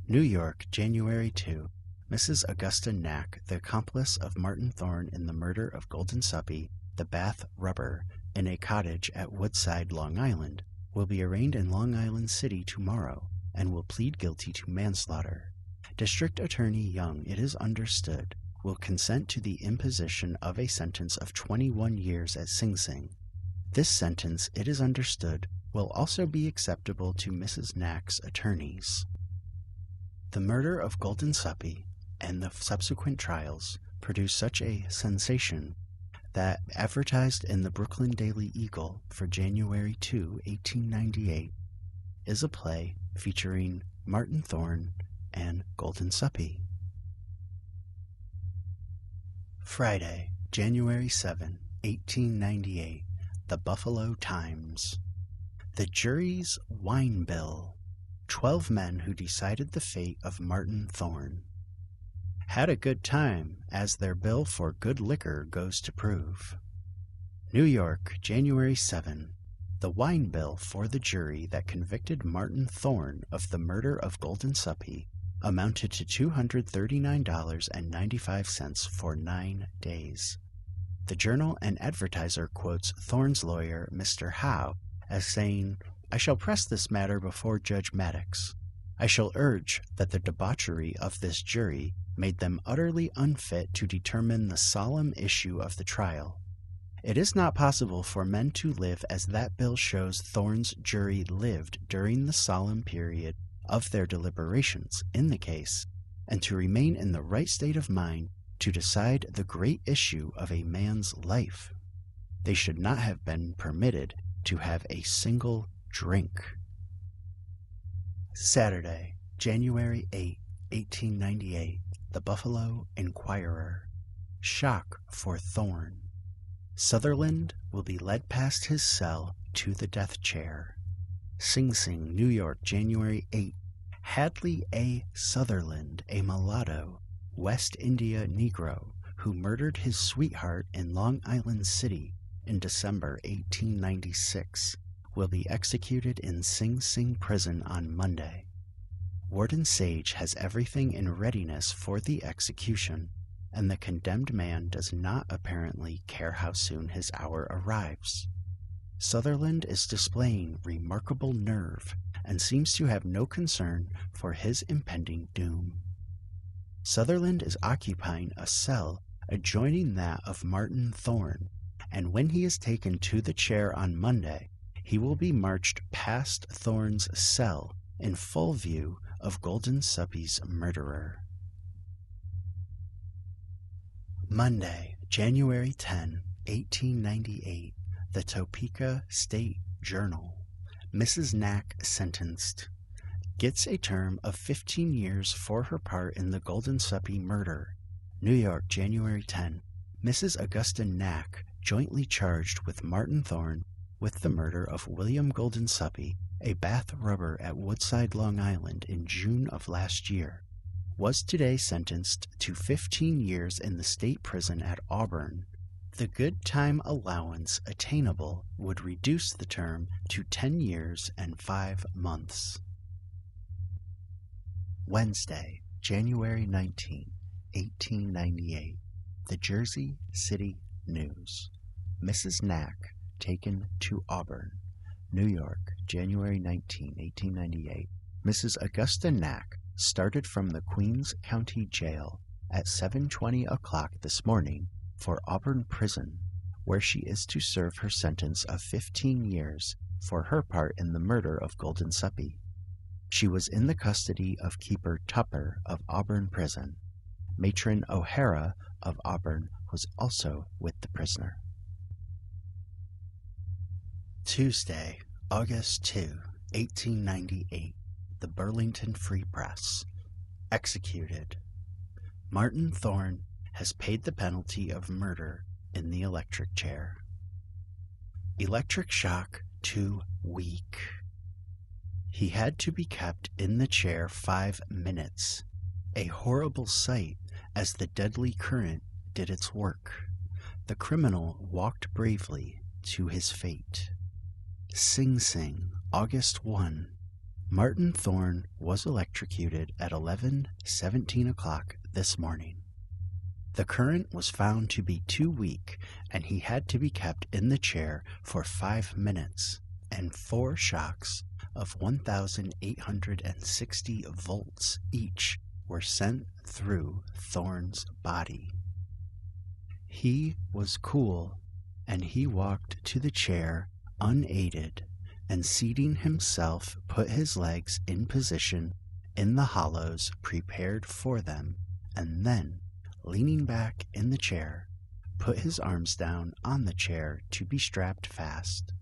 New York, January 2. Mrs. Augusta Knack, the accomplice of Martin Thorne in the murder of Guldensuppe, the Bath Rubber, in a cottage at Woodside, Long Island, will be arraigned in Long Island City tomorrow and will plead guilty to manslaughter. District Attorney Young, it is understood, will consent to the imposition of a sentence of 21 years at Sing Sing. This sentence, it is understood, will also be acceptable to Mrs. Knack's attorneys. The murder of Guldensuppe and the subsequent trials produced such a sensation that, advertised in the Brooklyn Daily Eagle for January 2, 1898, is a play featuring Martin Thorne and Guldensuppe. Friday, January 7, 1898. The Buffalo Times. The jury's wine bill. 12 men who decided the fate of Martin Thorne had a good time, as their bill for good liquor goes to prove. New York, January 7. The wine bill for the jury that convicted Martin Thorne of the murder of Guldensuppe amounted to $239.95 for 9 days. The Journal and Advertiser quotes Thorne's lawyer, Mr. Howe, as saying, "I shall press this matter before Judge Maddox. I shall urge that the debauchery of this jury made them utterly unfit to determine the solemn issue of the trial. It is not possible for men to live as that bill shows Thorne's jury lived during the solemn period of their deliberations in the case, and to remain in the right state of mind to decide the great issue of a man's life. They should not have been permitted to have a single drink." Saturday, January 8, 1898. The Buffalo Inquirer. Shock for Thorne. Sutherland will be led past his cell to the death chair. Sing Sing, New York, January 8. Hadley A. Sutherland, a mulatto, West India Negro, who murdered his sweetheart in Long Island City in December 1896, will be executed in Sing Sing prison on Monday. Warden Sage has everything in readiness for the execution, and the condemned man does not apparently care how soon his hour arrives. Sutherland is displaying remarkable nerve and seems to have no concern for his impending doom. Sutherland is occupying a cell adjoining that of Martin Thorne, and when he is taken to the chair on Monday, he will be marched past Thorne's cell in full view of Guldensuppes' murderer. Monday, January 10, 1898. The Topeka State Journal. Mrs. Knack sentenced. Gets a term of 15 years for her part in the Guldensuppe murder. New York, January 10. Mrs. Augusta Knack, jointly charged with Martin Thorne with the murder of William Guldensuppe, a Bath Rubber at Woodside, Long Island in June of last year, was today sentenced to 15 years in the state prison at Auburn. The good time allowance attainable would reduce the term to 10 years and 5 months. Wednesday, January 19, 1898. The Jersey City News. Mrs. Knack taken to Auburn. New York, January 19, 1898. Mrs. Augusta Knack started from the Queens County Jail at 7:20 o'clock this morning for Auburn Prison, where she is to serve her sentence of 15 years for her part in the murder of Guldensuppe. She was in the custody of Keeper Tupper of Auburn Prison. Matron O'Hara of Auburn was also with the prisoner. Tuesday, August 2, 1898. The Burlington Free Press. Executed. Martin Thorne has paid the penalty of murder in the electric chair. Electric shock too weak. He had to be kept in the chair 5 minutes, a horrible sight as the deadly current did its work. The criminal walked bravely to his fate. Sing Sing, August 1. Martin Thorne was electrocuted at 11:17 o'clock this morning. The current was found to be too weak, and he had to be kept in the chair for 5 minutes, and 4 shocks of 1,860 volts each were sent through Thorne's body. He was cool, and he walked to the chair unaided, and seating himself put his legs in position in the hollows prepared for them, and then, leaning back in the chair, put his arms down on the chair to be strapped fast.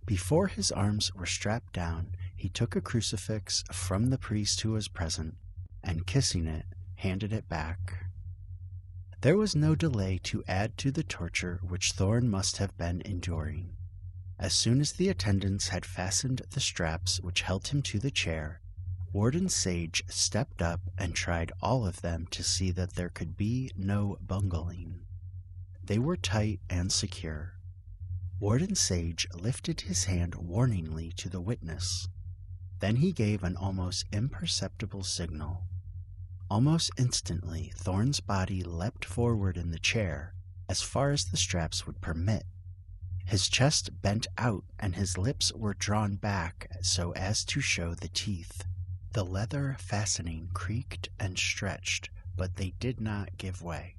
Before his arms were strapped down, he took a crucifix from the priest who was present, and kissing it, handed it back. There was no delay to add to the torture which Thorne must have been enduring. As soon as the attendants had fastened the straps which held him to the chair, Warden Sage stepped up and tried all of them to see that there could be no bungling. They were tight and secure. Warden Sage lifted his hand warningly to the witness. Then he gave an almost imperceptible signal. Almost instantly, Thorne's body leapt forward in the chair, as far as the straps would permit. His chest bent out and his lips were drawn back so as to show the teeth. The leather fastening creaked and stretched, but they did not give way.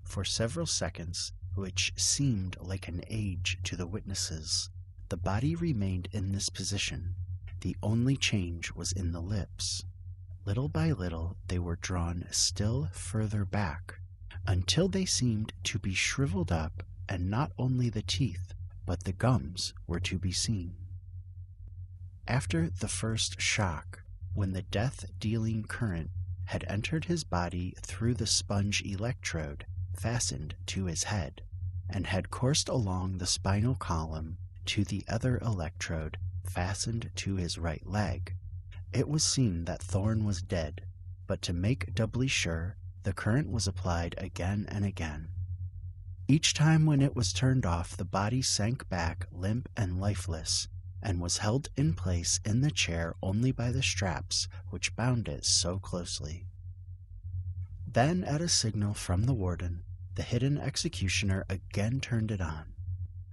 For several seconds, which seemed like an age to the witnesses, the body remained in this position. The only change was in the lips. Little by little, they were drawn still further back, until they seemed to be shriveled up, and not only the teeth, but the gums were to be seen. After the first shock, when the death-dealing current had entered his body through the sponge electrode fastened to his head, and had coursed along the spinal column to the other electrode fastened to his right leg, it was seen that Thorne was dead, but to make doubly sure, the current was applied again and again. Each time when it was turned off, the body sank back limp and lifeless, and was held in place in the chair only by the straps which bound it so closely. Then, at a signal from the warden, the hidden executioner again turned it on.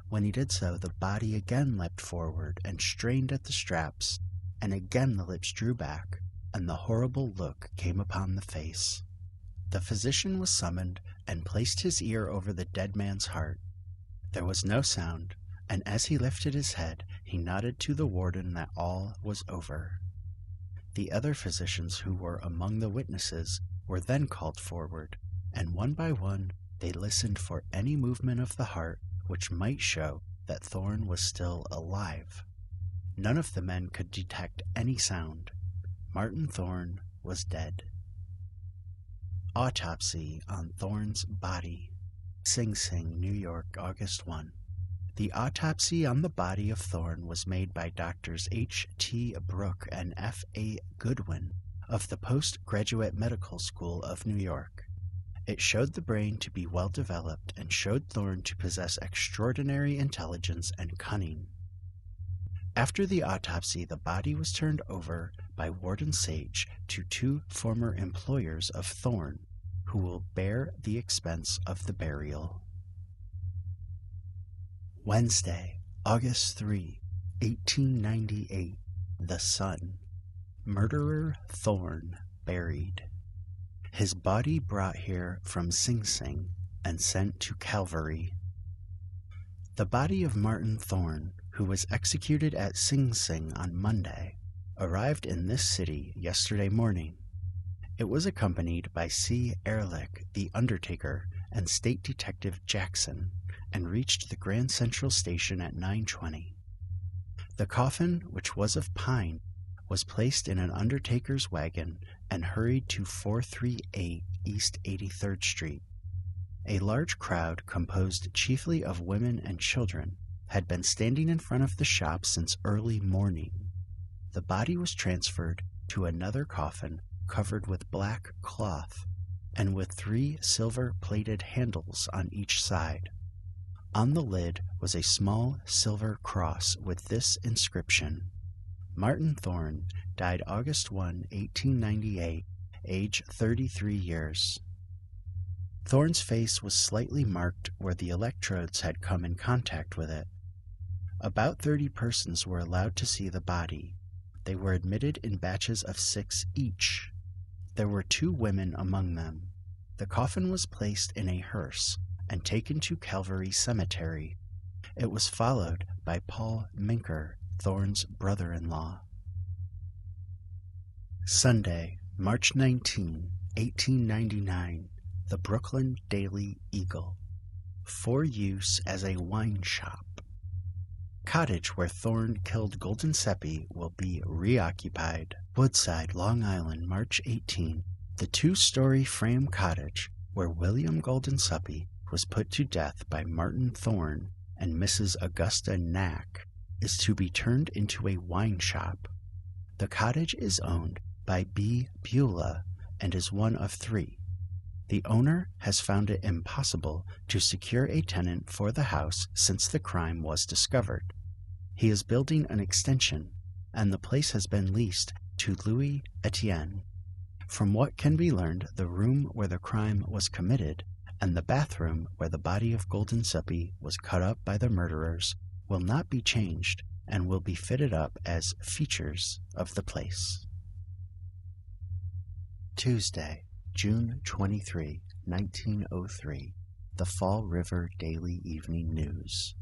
When he did so, the body again leapt forward and strained at the straps, and again the lips drew back, and the horrible look came upon the face. The physician was summoned and placed his ear over the dead man's heart. There was no sound, and as he lifted his head, he nodded to the warden that all was over. The other physicians who were among the witnesses were then called forward, and one by one they listened for any movement of the heart which might show that Thorne was still alive. None of the men could detect any sound. Martin Thorne was dead. Autopsy on Thorne's body. Sing Sing, New York, August 1. The autopsy on the body of Thorne was made by Doctors H.T. Brooke and F.A. Goodwin of the Postgraduate Medical School of New York. It showed the brain to be well developed and showed Thorne to possess extraordinary intelligence and cunning. After the autopsy, the body was turned over by Warden Sage to 2 former employers of Thorne, who will bear the expense of the burial. Wednesday, August 3, 1898. The Sun. Murderer Thorne buried. His body brought here from Sing Sing and sent to Calvary. The body of Martin Thorne, who was executed at Sing Sing on Monday, arrived in this city yesterday morning. It was accompanied by C. Ehrlich, the undertaker, and State Detective Jackson, and reached the Grand Central Station at 9:20. The coffin, which was of pine, was placed in an undertaker's wagon and hurried to 438 East 83rd Street. A large crowd, composed chiefly of women and children, had been standing in front of the shop since early morning. The body was transferred to another coffin covered with black cloth and with 3 silver-plated handles on each side. On the lid was a small silver cross with this inscription: Martin Thorne, died August 1, 1898, age 33 years. Thorne's face was slightly marked where the electrodes had come in contact with it. About 30 persons were allowed to see the body. They were admitted in batches of 6 each. There were 2 women among them. The coffin was placed in a hearse and taken to Calvary Cemetery. It was followed by Paul Minker, Thorne's brother-in-law. Sunday, March 19, 1899, the Brooklyn Daily Eagle. For use as a wine shop. Cottage where Thorne killed Guldensuppe will be reoccupied. Woodside, Long Island, March 18. The 2-story frame cottage where William Guldensuppe was put to death by Martin Thorne and Mrs. Augusta Knack is to be turned into a wine shop. The cottage is owned by B. Beulah and is one of 3. The owner has found it impossible to secure a tenant for the house since the crime was discovered. He is building an extension, and the place has been leased to Louis Etienne. From what can be learned, the room where the crime was committed and the bathroom where the body of Guldensuppe was cut up by the murderers will not be changed and will be fitted up as features of the place. Tuesday, June 23, 1903. The Fall River Daily Evening News.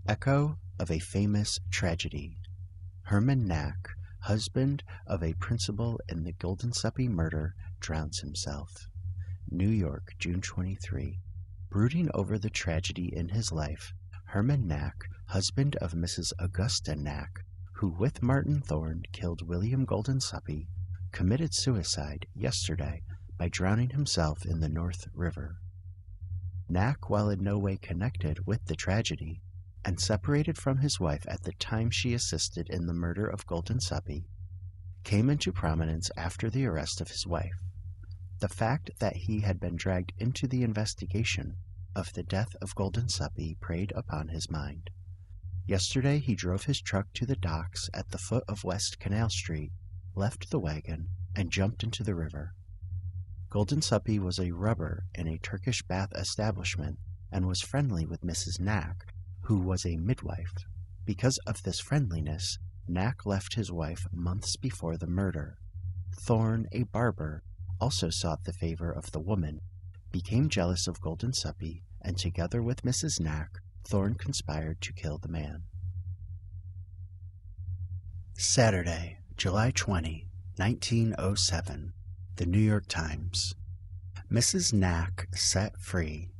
Echo of a famous tragedy. Herman Knack, husband of a principal in the Guldensuppe murder, drowns himself. New York, June 23. Brooding over the tragedy in his life, Herman Knack, husband of Mrs. Augusta Knack, who with Martin Thorne killed William Guldensuppe, committed suicide yesterday by drowning himself in the North River. Knack, while in no way connected with the tragedy, and separated from his wife at the time she assisted in the murder of Guldensuppe, came into prominence after the arrest of his wife. The fact that he had been dragged into the investigation of the death of Guldensuppe preyed upon his mind. Yesterday he drove his truck to the docks at the foot of West Canal Street, left the wagon, and jumped into the river. Guldensuppe was a rubber in a Turkish bath establishment and was friendly with Mrs. Knack, who was a midwife. Because of this friendliness, Knack left his wife months before the murder. Thorne, a barber, also sought the favor of the woman, became jealous of Guldensuppe, and together with Mrs. Knack, Thorne conspired to kill the man. Saturday, July 20, 1907. The New York Times. Mrs. Knack set free.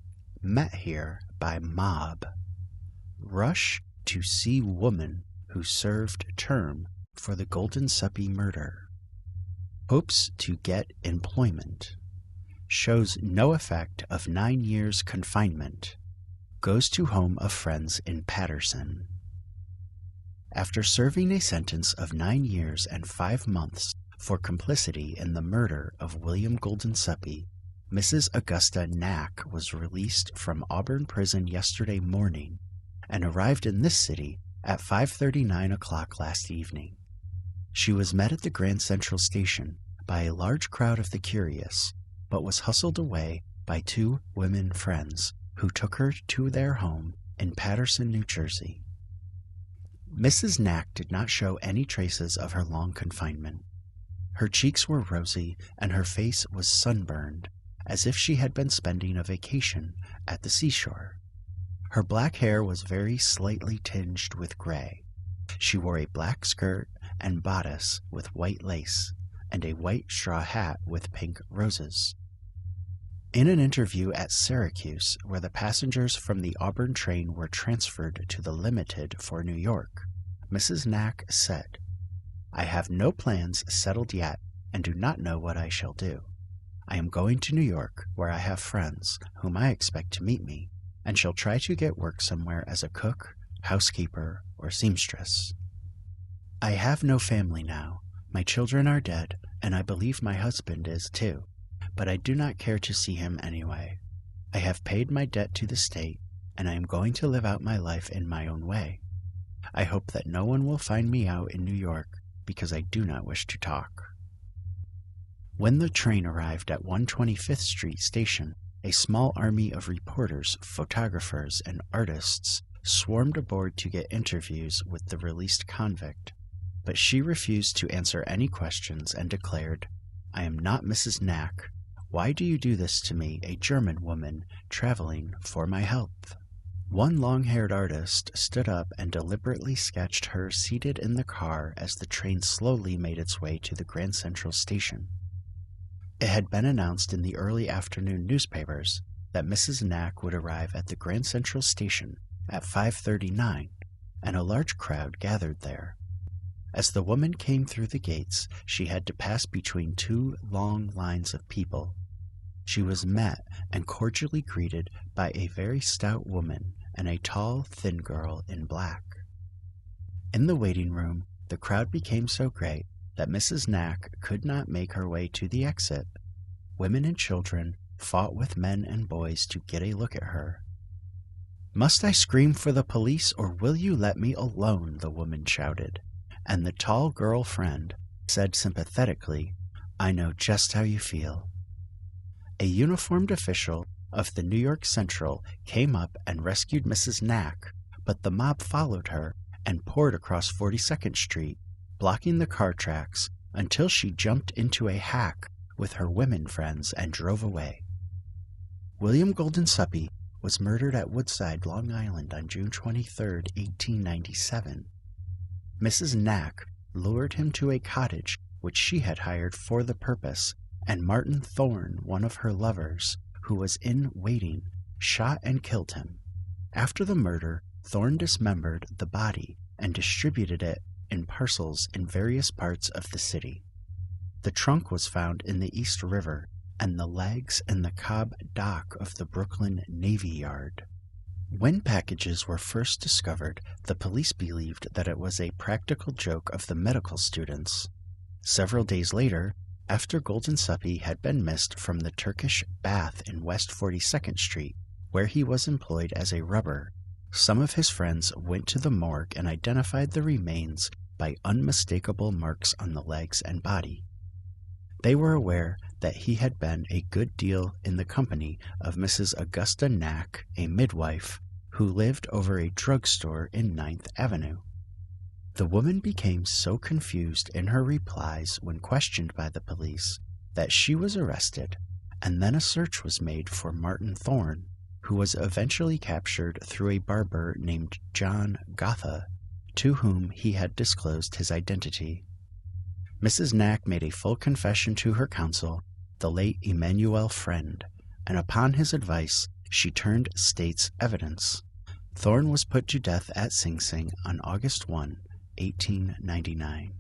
Met here by mob. Rush to see woman who served term for the Guldensuppe murder. Hopes to get employment. Shows no effect of 9 years confinement. Goes to home of friends in Paterson. After serving a sentence of 9 years and 5 months for complicity in the murder of William Guldensuppe, Mrs. Augusta Knack was released from Auburn Prison yesterday morning and arrived in this city at 5:39 o'clock last evening. She was met at the Grand Central Station by a large crowd of the curious, but was hustled away by 2 women friends who took her to their home in Paterson, New Jersey. Mrs. Knack did not show any traces of her long confinement. Her cheeks were rosy and her face was sunburned, as if she had been spending a vacation at the seashore. Her black hair was very slightly tinged with gray. She wore a black skirt and bodice with white lace, and a white straw hat with pink roses. In an interview at Syracuse, where the passengers from the Auburn train were transferred to the Limited for New York, Mrs. Knack said, "I have no plans settled yet and do not know what I shall do. I am going to New York, where I have friends whom I expect to meet me, and shall try to get work somewhere as a cook, housekeeper, or seamstress. I have no family now. My children are dead, and I believe my husband is too, but I do not care to see him anyway. I have paid my debt to the state, and I am going to live out my life in my own way. I hope that no one will find me out in New York, because I do not wish to talk." When the train arrived at 125th Street Station, a small army of reporters, photographers, and artists swarmed aboard to get interviews with the released convict, but she refused to answer any questions and declared, "I am not Mrs. Knack. Why do you do this to me, a German woman, traveling for my health?" One long-haired artist stood up and deliberately sketched her seated in the car as the train slowly made its way to the Grand Central Station. It had been announced in the early afternoon newspapers that Mrs. Knack would arrive at the Grand Central Station at 5:39, and a large crowd gathered there. As the woman came through the gates, she had to pass between two long lines of people. She was met and cordially greeted by a very stout woman and a tall, thin girl in black. In the waiting room, the crowd became so great that Mrs. Knack could not make her way to the exit. Women and children fought with men and boys to get a look at her. "Must I scream for the police, or will you let me alone?" the woman shouted, and the tall girl friend said sympathetically, "I know just how you feel." A uniformed official of the New York Central came up and rescued Mrs. Knack, but the mob followed her and poured across 42nd Street, blocking the car tracks until she jumped into a hack with her women friends and drove away. William Guldensuppe was murdered at Woodside, Long Island on June 23, 1897. Mrs. Knack lured him to a cottage which she had hired for the purpose, and Martin Thorne, one of her lovers, who was in waiting, shot and killed him. After the murder, Thorne dismembered the body and distributed it in parcels in various parts of the city. The trunk was found in the East River, and the legs in the Cobb dock of the Brooklyn Navy Yard. When packages were first discovered, the police believed that it was a practical joke of the medical students. Several days later, after Guldensuppe had been missed from the Turkish bath in West 42nd Street, where he was employed as a rubber, some of his friends went to the morgue and identified the remains by unmistakable marks on the legs and body. They were aware that he had been a good deal in the company of Mrs. Augusta Knack, a midwife, who lived over a drugstore in 9th Avenue. The woman became so confused in her replies when questioned by the police that she was arrested, and then a search was made for Martin Thorne, who was eventually captured through a barber named John Gotha, to whom he had disclosed his identity. Mrs. Knack made a full confession to her counsel, the late Emmanuel Friend, and upon his advice she turned state's evidence. Thorne was put to death at Sing Sing on August 1, 1899.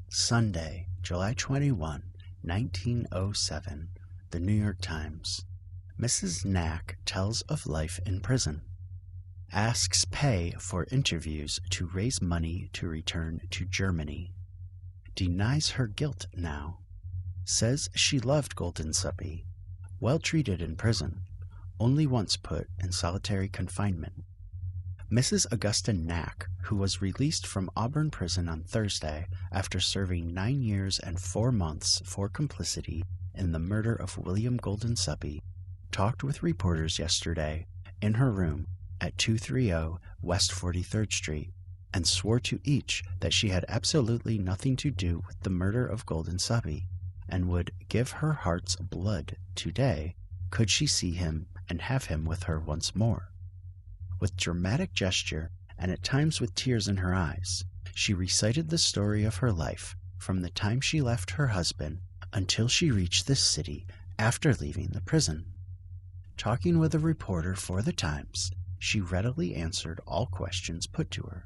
Sunday, July 21, 1907. The New York Times. Mrs. Knack tells of life in prison. Asks pay for interviews to raise money to return to Germany. Denies her guilt now. Says she loved Guldensuppe. Well treated in prison. Only once put in solitary confinement. Mrs. Augusta Knack, who was released from Auburn Prison on Thursday after serving 9 years and 4 months for complicity in the murder of William Guldensuppe, talked with reporters yesterday in her room at 230 West 43rd Street and swore to each that she had absolutely nothing to do with the murder of Guldensuppe and would give her heart's blood today could she see him and have him with her once more. With dramatic gesture, and at times with tears in her eyes, she recited the story of her life from the time she left her husband until she reached this city after leaving the prison. Talking with a reporter for the Times, she readily answered all questions put to her.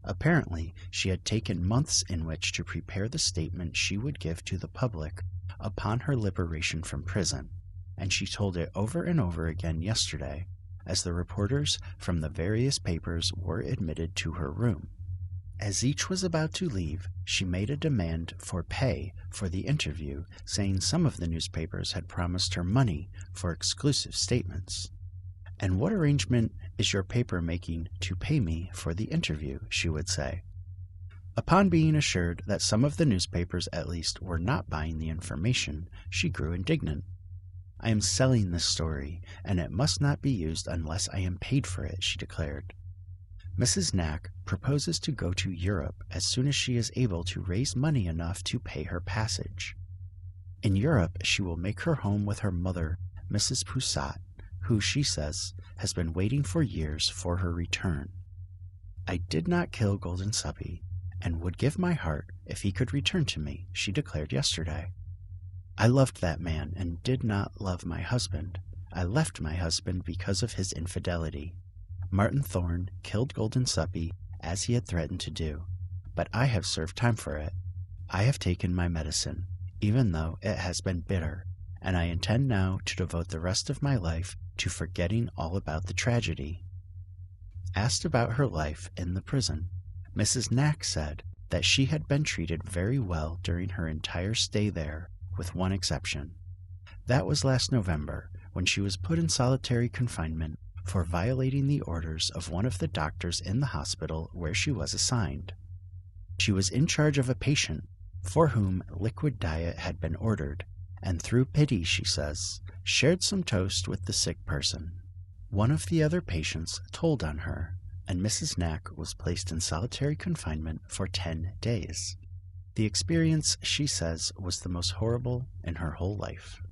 Apparently, she had taken months in which to prepare the statement she would give to the public upon her liberation from prison, and she told it over and over again yesterday as the reporters from the various papers were admitted to her room. As each was about to leave, she made a demand for pay for the interview, saying some of the newspapers had promised her money for exclusive statements. "And what arrangement is your paper making to pay me for the interview?" she would say. Upon being assured that some of the newspapers at least were not buying the information, she grew indignant. "I am selling this story, and it must not be used unless I am paid for it," she declared. Mrs. Knack proposes to go to Europe as soon as she is able to raise money enough to pay her passage. In Europe, she will make her home with her mother, Mrs. Poussat, who, she says, has been waiting for years for her return. "I did not kill Guldensuppe, and would give my heart if he could return to me," she declared yesterday. "I loved that man and did not love my husband. I left my husband because of his infidelity. Martin Thorne killed Guldensuppe as he had threatened to do, but I have served time for it. I have taken my medicine, even though it has been bitter, and I intend now to devote the rest of my life to forgetting all about the tragedy." Asked about her life in the prison, Mrs. Knack said that she had been treated very well during her entire stay there, with one exception. That was last November, when she was put in solitary confinement for violating the orders of one of the doctors in the hospital where she was assigned. She was in charge of a patient for whom liquid diet had been ordered, and through pity, she says, shared some toast with the sick person. One of the other patients told on her, and Mrs. Knack was placed in solitary confinement for 10 days. The experience, she says, was the most horrible in her whole life.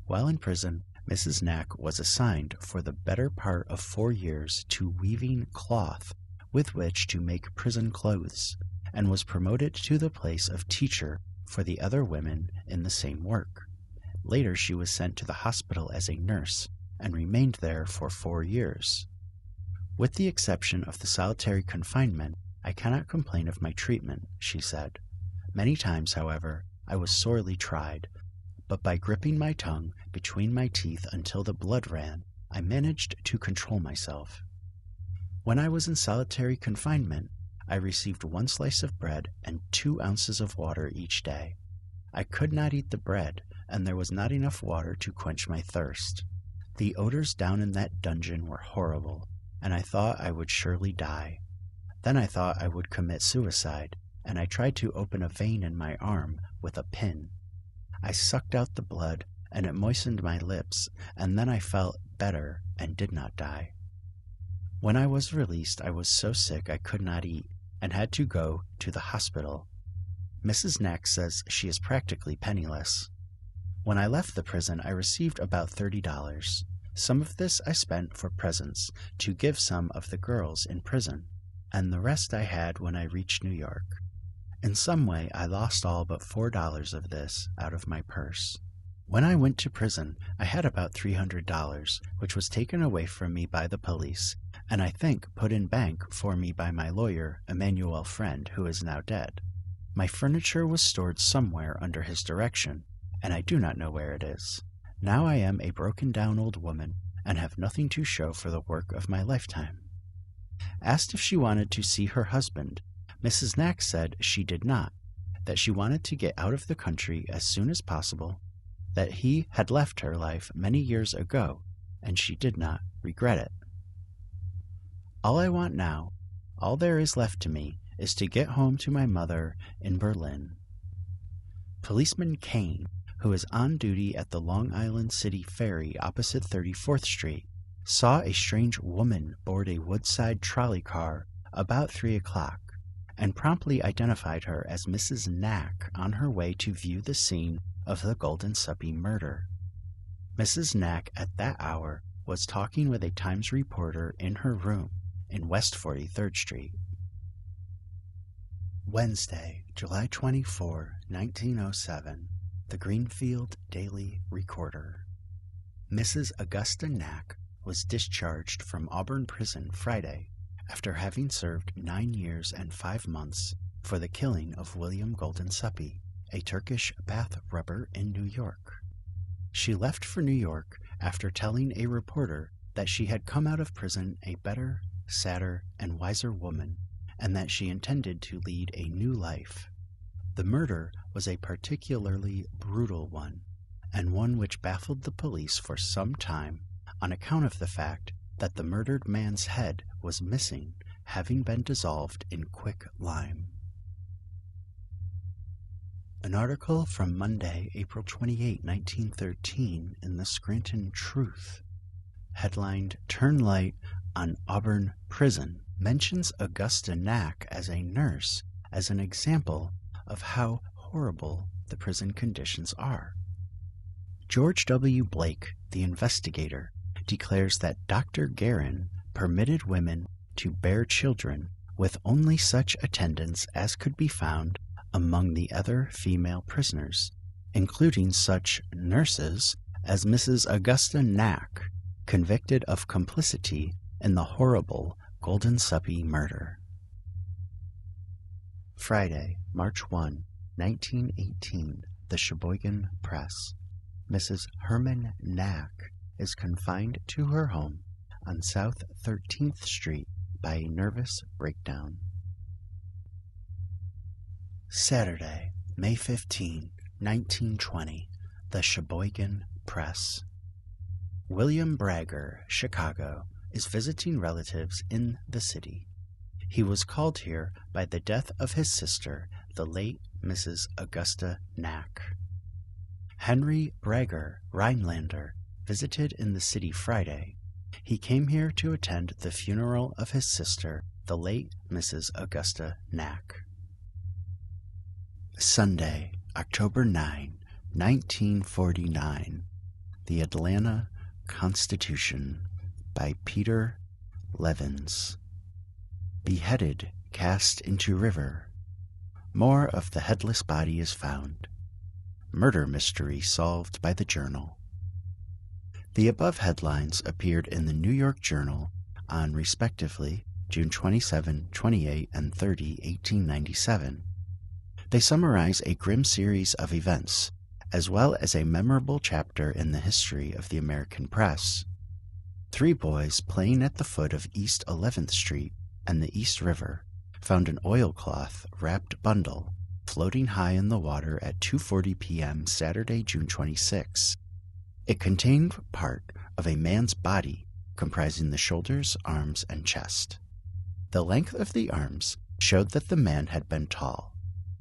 While in prison, Mrs. Knack was assigned for the better part of 4 years to weaving cloth with which to make prison clothes, and was promoted to the place of teacher for the other women in the same work. Later she was sent to the hospital as a nurse, and remained there for 4 years. "With the exception of the solitary confinement, I cannot complain of my treatment," she said. "Many times, however, I was sorely tried, but by gripping my tongue between my teeth until the blood ran, I managed to control myself. When I was in solitary confinement, I received 1 slice of bread and 2 ounces of water each day. I could not eat the bread, and there was not enough water to quench my thirst. The odors down in that dungeon were horrible, and I thought I would surely die. Then I thought I would commit suicide, and I tried to open a vein in my arm with a pin. I sucked out the blood, and it moistened my lips, and then I felt better and did not die. When I was released, I was so sick I could not eat, and had to go to the hospital." Mrs. Knack says she is practically penniless. "When I left the prison, I received about $30. Some of this I spent for presents to give some of the girls in prison, and the rest I had when I reached New York. In some way, I lost all but $4 of this out of my purse. When I went to prison, I had about $300, which was taken away from me by the police, and I think put in bank for me by my lawyer, Emmanuel Friend, who is now dead. My furniture was stored somewhere under his direction, and I do not know where it is. Now I am a broken-down old woman, and have nothing to show for the work of my lifetime." Asked if she wanted to see her husband, Mrs. Knack said she did not, that she wanted to get out of the country as soon as possible, that he had left her life many years ago, and she did not regret it. "All I want now, all there is left to me, is to get home to my mother in Berlin." Policeman Kane, who is on duty at the Long Island City Ferry opposite 34th Street, saw a strange woman board a woodside trolley car about 3 o'clock, and promptly identified her as Mrs. Knack on her way to view the scene of the Guldensuppe murder. Mrs. Knack at that hour was talking with a Times reporter in her room in West 43rd Street. Wednesday, July 24, 1907. The Greenfield Daily Recorder. Mrs. Augusta Knack was discharged from Auburn Prison Friday after having served 9 years and 5 months for the killing of William Guldensuppe, a Turkish bath rubber in New York. She left for New York after telling a reporter that she had come out of prison a better, sadder, and wiser woman, and that she intended to lead a new life. The murder was a particularly brutal one, and one which baffled the police for some time on account of the fact that the murdered man's head was missing, having been dissolved in quick lime. An article from Monday, April 28, 1913 in the Scranton Truth, headlined "Turn Light on Auburn Prison," mentions Augusta Knack as a nurse as an example of how horrible the prison conditions are. George W. Blake, the investigator, declares that Dr. Guerin permitted women to bear children with only such attendants as could be found among the other female prisoners, including such nurses as Mrs. Augusta Knack, convicted of complicity in the horrible Guldensuppe murder. Friday, March 1, 1918, the Sheboygan Press. Mrs. Herman Knack is confined to her home on South 13th Street by a nervous breakdown. Saturday, May 15, 1920, the Sheboygan Press. William Bragger, Chicago, is visiting relatives in the city. He was called here by the death of his sister, the late Mrs. Augusta Knack. Henry Bragger, Rhinelander, visited in the city Friday. He came here to attend the funeral of his sister, the late Mrs. Augusta Knack. Sunday, October 9, 1949. The Atlanta Constitution by Peter Levins. Beheaded, cast into river. More of the headless body is found. Murder mystery solved by the Journal. The above headlines appeared in the New York Journal on, respectively, June 27, 28, and 30, 1897. They summarize a grim series of events, as well as a memorable chapter in the history of the American press. 3 boys playing at the foot of East 11th Street and the East River found an oilcloth-wrapped bundle floating high in the water at 2:40 p.m. Saturday, June 26. It contained part of a man's body comprising the shoulders, arms, and chest. The length of the arms showed that the man had been tall.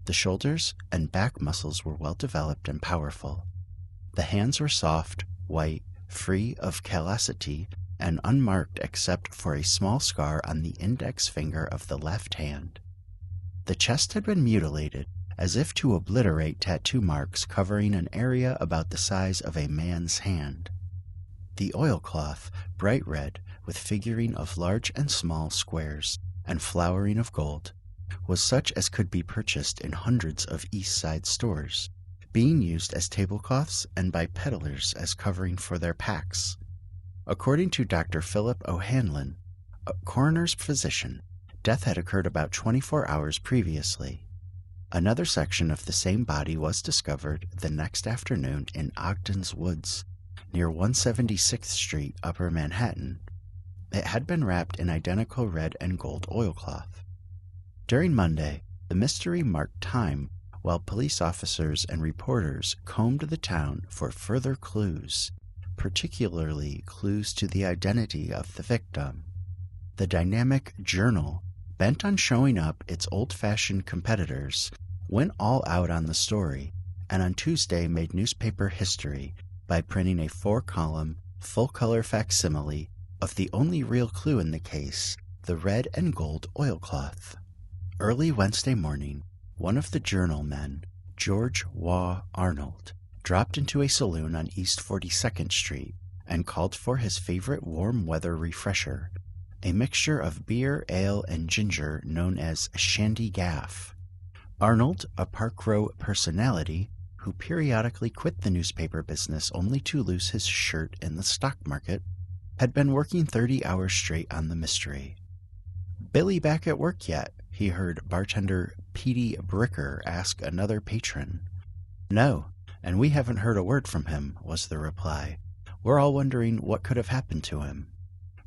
The shoulders and back muscles were well developed and powerful. The hands were soft, white, free of callosity, and unmarked except for a small scar on the index finger of the left hand. The chest had been mutilated, as if to obliterate tattoo marks covering an area about the size of a man's hand. The oilcloth, bright red, with figuring of large and small squares, and flowering of gold, was such as could be purchased in hundreds of East Side stores, being used as tablecloths and by peddlers as covering for their packs. According to Dr. Philip O'Hanlon, a coroner's physician, death had occurred about 24 hours previously. Another section of the same body was discovered the next afternoon in Ogden's Woods, near 176th Street, Upper Manhattan. It had been wrapped in identical red and gold oilcloth. During Monday, the mystery marked time while police officers and reporters combed the town for further clues, particularly clues to the identity of the victim. The dynamic Journal, bent on showing up its old-fashioned competitors, went all out on the story, and on Tuesday made newspaper history by printing a 4-column, full-color facsimile of the only real clue in the case, the red and gold oilcloth. Early Wednesday morning, one of the Journal men, George Waugh Arnold, dropped into a saloon on East 42nd Street and called for his favorite warm-weather refresher, a mixture of beer, ale, and ginger known as shandy gaff. Arnold, a Park Row personality who periodically quit the newspaper business only to lose his shirt in the stock market, had been working 30 hours straight on the mystery. "Billy back at work yet?" he heard bartender Petey Bricker ask another patron. "No, and we haven't heard a word from him," was the reply. "We're all wondering what could have happened to him."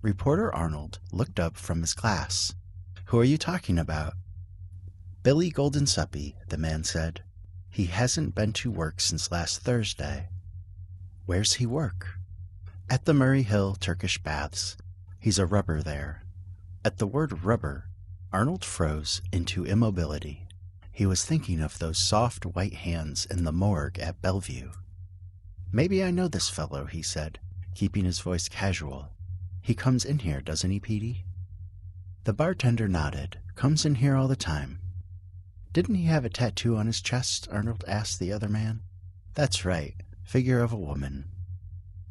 Reporter Arnold looked up from his glass. "Who are you talking about?" "Billy Guldensuppe," the man said. "He hasn't been to work since last Thursday." "Where's he work?" "At the Murray Hill Turkish Baths. He's a rubber there." At the word rubber, Arnold froze into immobility. He was thinking of those soft white hands in the morgue at Bellevue. "Maybe I know this fellow," he said, keeping his voice casual. "He comes in here, doesn't he, Petey?" The bartender nodded. "Comes in here all the time." "Didn't he have a tattoo on his chest?" Arnold asked the other man. "That's right, figure of a woman.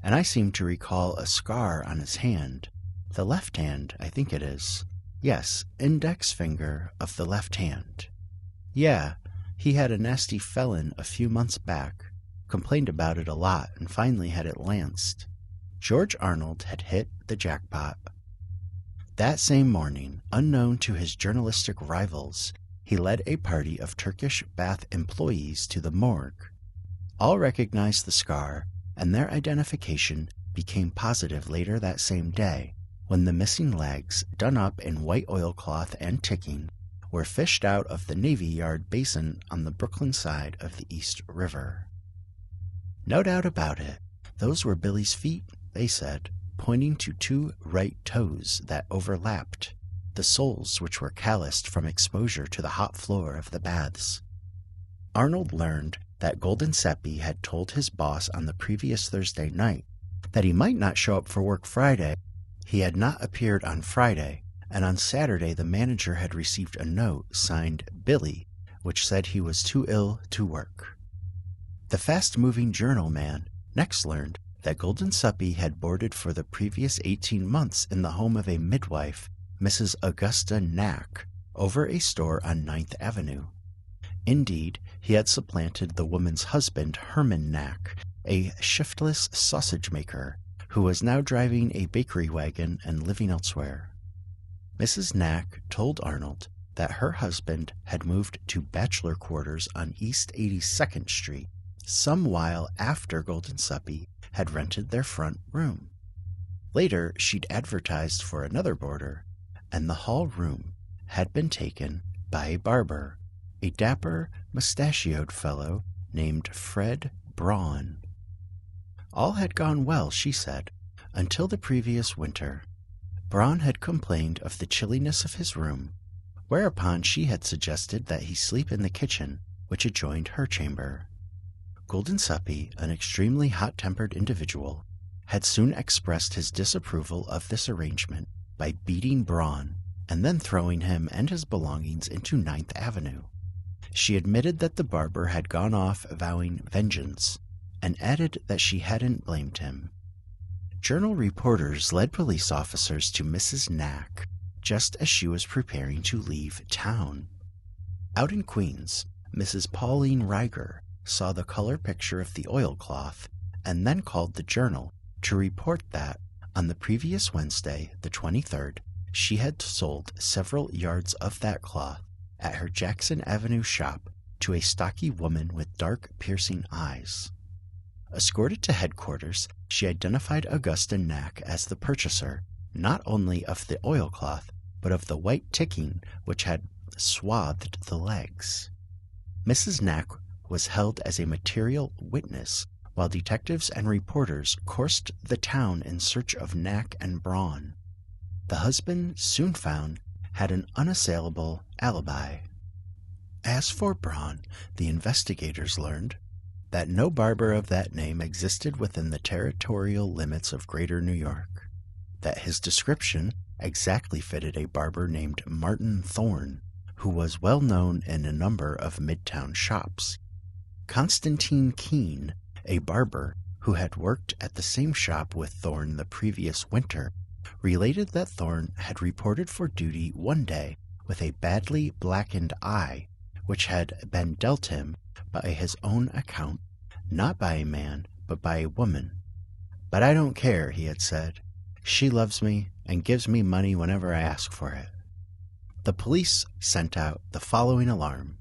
And I seem to recall a scar on his hand. The left hand, I think it is. Yes, index finger of the left hand. Yeah, he had a nasty felon a few months back. Complained about it a lot and finally had it lanced." George Arnold had hit the jackpot. That same morning, unknown to his journalistic rivals, he led a party of Turkish bath employees to the morgue. All recognized the scar, and their identification became positive later that same day, when the missing legs, done up in white oilcloth and ticking, were fished out of the Navy Yard basin on the Brooklyn side of the East River. "No doubt about it. Those were Billy's feet," they said, pointing to two right toes that overlapped, the soles which were calloused from exposure to the hot floor of the baths. Arnold learned that Guldensuppe had told his boss on the previous Thursday night that he might not show up for work Friday. He had not appeared on Friday, and on Saturday the manager had received a note signed Billy, which said he was too ill to work. The fast-moving journal man next learned that Guldensuppe had boarded for the previous 18 months in the home of a midwife, Mrs. Augusta Knack, over a store on 9th Avenue. Indeed, he had supplanted the woman's husband, Herman Knack, a shiftless sausage-maker, who was now driving a bakery wagon and living elsewhere. Mrs. Knack told Arnold that her husband had moved to bachelor quarters on East 82nd Street some while after Guldensuppe had rented their front room. Later, she'd advertised for another boarder, and the hall room had been taken by a barber, a dapper, mustachioed fellow named Fred Braun. All had gone well, she said, until the previous winter. Braun had complained of the chilliness of his room, whereupon she had suggested that he sleep in the kitchen, which adjoined her chamber. Guldensuppe, an extremely hot-tempered individual, had soon expressed his disapproval of this arrangement by beating Braun and then throwing him and his belongings into 9th Avenue. She admitted that the barber had gone off vowing vengeance, and added that she hadn't blamed him. Journal reporters led police officers to Mrs. Knack just as she was preparing to leave town. Out in Queens, Mrs. Pauline Reiger saw the color picture of the oilcloth and then called the Journal to report that on the previous Wednesday, the 23rd, she had sold several yards of that cloth at her Jackson Avenue shop to a stocky woman with dark, piercing eyes. Escorted to headquarters, she identified Augusta Knack as the purchaser, not only of the oilcloth, but of the white ticking which had swathed the legs. Mrs. Knack was held as a material witness, while detectives and reporters coursed the town in search of Knack and Braun. The husband, soon found, had an unassailable alibi. As for Braun, the investigators learned that no barber of that name existed within the territorial limits of Greater New York, that his description exactly fitted a barber named Martin Thorne, who was well known in a number of Midtown shops. Constantine Keene, a barber who had worked at the same shop with Thorne the previous winter, related that Thorne had reported for duty one day with a badly blackened eye, which had been dealt him by his own account, not by a man, but by a woman. "But I don't care," he had said. "She loves me and gives me money whenever I ask for it." The police sent out the following alarm: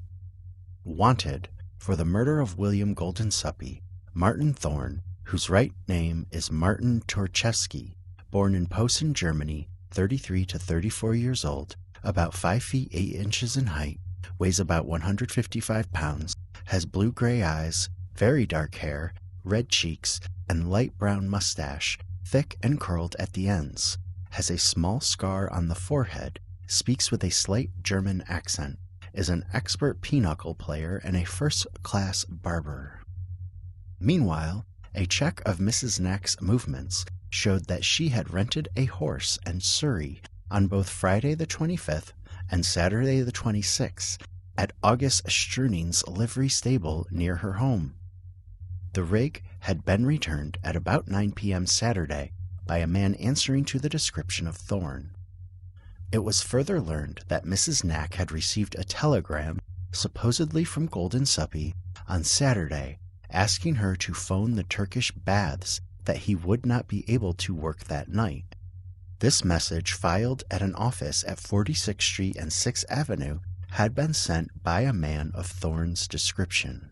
"Wanted for the murder of William Guldensuppe, Martin Thorn, whose right name is Martin Torczewski, born in Posen, Germany, 33 to 34 years old, about 5 feet 8 inches in height, weighs about 155 pounds, has blue-gray eyes, very dark hair, red cheeks, and light brown mustache, thick and curled at the ends, has a small scar on the forehead, speaks with a slight German accent, is an expert pinochle player and a first-class barber." Meanwhile, a check of Mrs. Knack's movements showed that she had rented a horse and surrey on both Friday the 25th and Saturday the 26th at August Struning's livery stable near her home. The rig had been returned at about 9 p.m. Saturday by a man answering to the description of Thorn. It was further learned that Mrs. Knack had received a telegram, supposedly from Guldensuppe, on Saturday, asking her to phone the Turkish baths that he would not be able to work that night. This message, filed at an office at 46th Street and 6th Avenue, had been sent by a man of Thorn's description.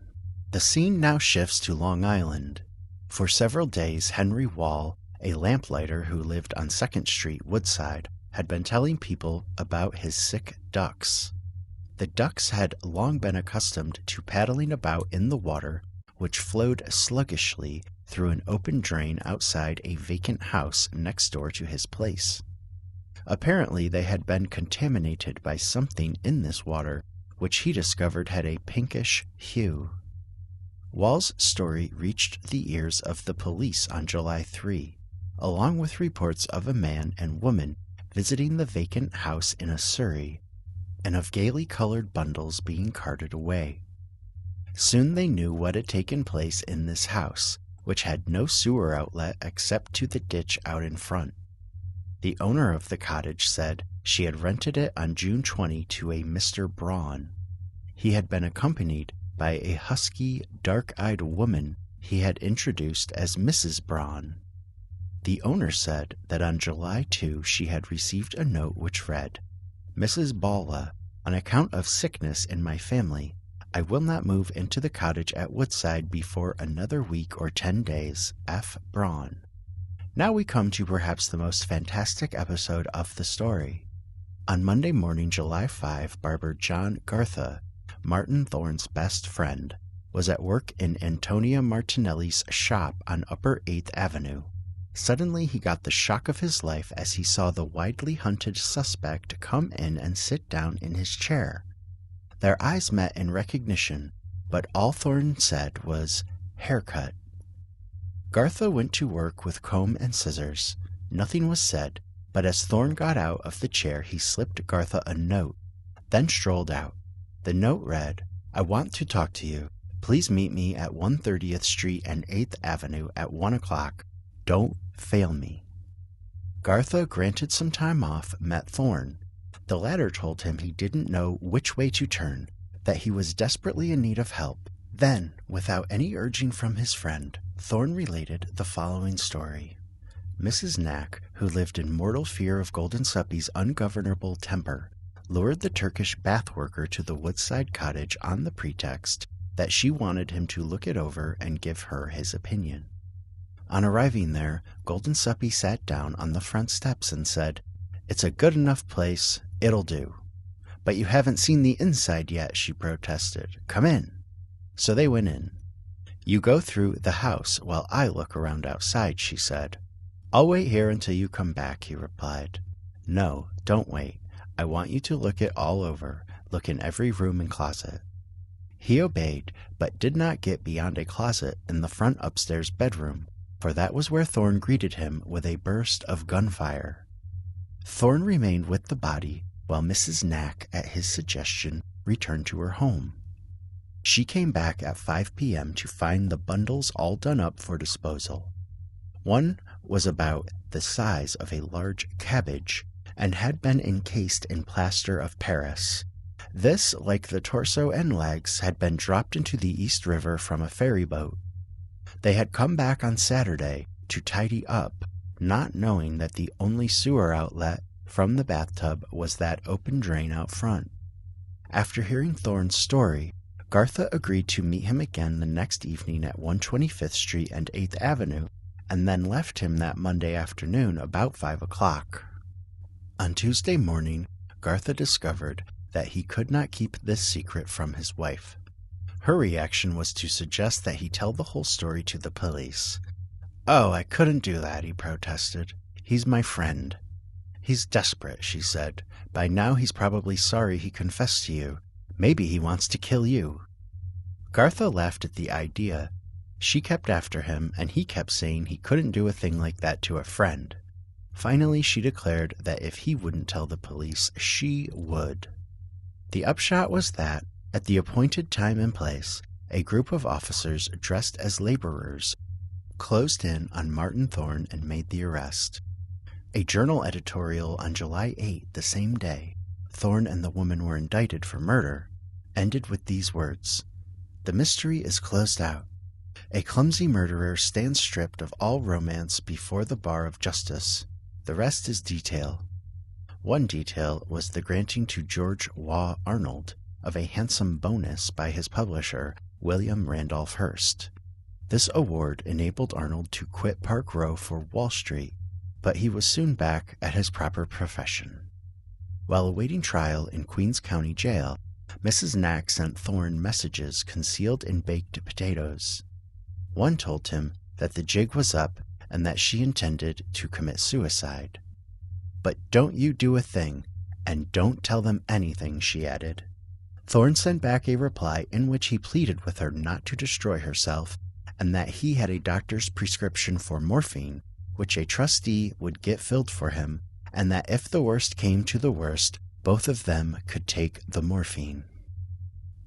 The scene now shifts to Long Island. For several days, Henry Wall, a lamplighter who lived on 2nd Street, Woodside, had been telling people about his sick ducks. The ducks had long been accustomed to paddling about in the water, which flowed sluggishly through an open drain outside a vacant house next door to his place. Apparently they had been contaminated by something in this water, which he discovered had a pinkish hue. Wall's story reached the ears of the police on July 3, along with reports of a man and woman visiting the vacant house in a surrey, and of gaily colored bundles being carted away. Soon they knew what had taken place in this house, which had no sewer outlet except to the ditch out in front. The owner of the cottage said she had rented it on June 20 to a Mr. Braun. He had been accompanied by a husky, dark-eyed woman he had introduced as Mrs. Braun. The owner said that on July 2 she had received a note which read, "Mrs. Balla, on account of sickness in my family, I will not move into the cottage at Woodside before another week or 10 days. F. Braun." Now we come to perhaps the most fantastic episode of the story. On Monday morning, July 5, barber John Gartha, Martin Thorn's best friend, was at work in Antonia Martinelli's shop on Upper 8th Avenue. Suddenly he got the shock of his life as he saw the widely hunted suspect come in and sit down in his chair. Their eyes met in recognition, but all Thorn said was, "Haircut." Gartha went to work with comb and scissors. Nothing was said, but as Thorn got out of the chair he slipped Gartha a note, then strolled out. The note read, "I want to talk to you. Please meet me at 130th Street and 8th Avenue at 1 o'clock. Don't fail me." Gartha, granted some time off, met Thorn. The latter told him he didn't know which way to turn, that he was desperately in need of help. Then, without any urging from his friend, Thorn related the following story. Mrs. Knack, who lived in mortal fear of Guldensuppe's ungovernable temper, lured the Turkish bath worker to the Woodside cottage on the pretext that she wanted him to look it over and give her his opinion. On arriving there, Guldensuppe sat down on the front steps and said, "It's a good enough place, it'll do." "But you haven't seen the inside yet," she protested. "Come in." So they went in. "You go through the house while I look around outside," she said. "I'll wait here until you come back," he replied. "No, don't wait. I want you to look it all over, look in every room and closet." He obeyed, but did not get beyond a closet in the front upstairs bedroom, for that was where Thorn greeted him with a burst of gunfire. Thorn remained with the body, while Mrs. Knack, at his suggestion, returned to her home. She came back at 5 p.m. to find the bundles all done up for disposal. One was about the size of a large cabbage, and had been encased in plaster of Paris. This, like the torso and legs, had been dropped into the East River from a ferry boat. They had come back on Saturday to tidy up, not knowing that the only sewer outlet from the bathtub was that open drain out front. After hearing Thorne's story, Gartha agreed to meet him again the next evening at 125th Street and 8th Avenue, and then left him that Monday afternoon about 5 o'clock. On Tuesday morning, Gartha discovered that he could not keep this secret from his wife. Her reaction was to suggest that he tell the whole story to the police. "Oh, I couldn't do that," he protested. "He's my friend." "He's desperate," she said. "By now he's probably sorry he confessed to you. Maybe he wants to kill you." Gartha laughed at the idea. She kept after him, and he kept saying he couldn't do a thing like that to a friend. Finally, she declared that if he wouldn't tell the police, she would. The upshot was that, at the appointed time and place, a group of officers dressed as laborers closed in on Martin Thorne and made the arrest. A journal editorial on July 8, the same day Thorne and the woman were indicted for murder, ended with these words: "The mystery is closed out. A clumsy murderer stands stripped of all romance before the bar of justice. The rest is detail." One detail was the granting to George Waugh Arnold of a handsome bonus by his publisher, William Randolph Hearst. This award enabled Arnold to quit Park Row for Wall Street, but he was soon back at his proper profession. While awaiting trial in Queens County Jail, Mrs. Knack sent Thorne messages concealed in baked potatoes. One told him that the jig was up and that she intended to commit suicide. "But don't you do a thing, and don't tell them anything," she added. Thorne sent back a reply in which he pleaded with her not to destroy herself, and that he had a doctor's prescription for morphine, which a trustee would get filled for him, and that if the worst came to the worst, both of them could take the morphine.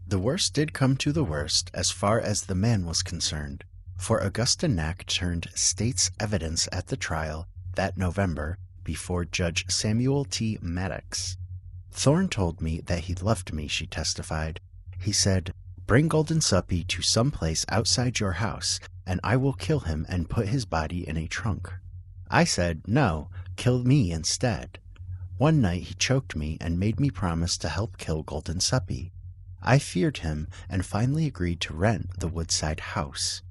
The worst did come to the worst as far as the man was concerned, for Augusta Knack turned state's evidence at the trial that November before Judge Samuel T. Maddox. "Thorne told me that he loved me," she testified. "He said, 'Bring Guldensuppe to some place outside your house, and I will kill him and put his body in a trunk.' I said, 'No, kill me instead.' One night he choked me and made me promise to help kill Guldensuppe. I feared him and finally agreed to rent the Woodside house.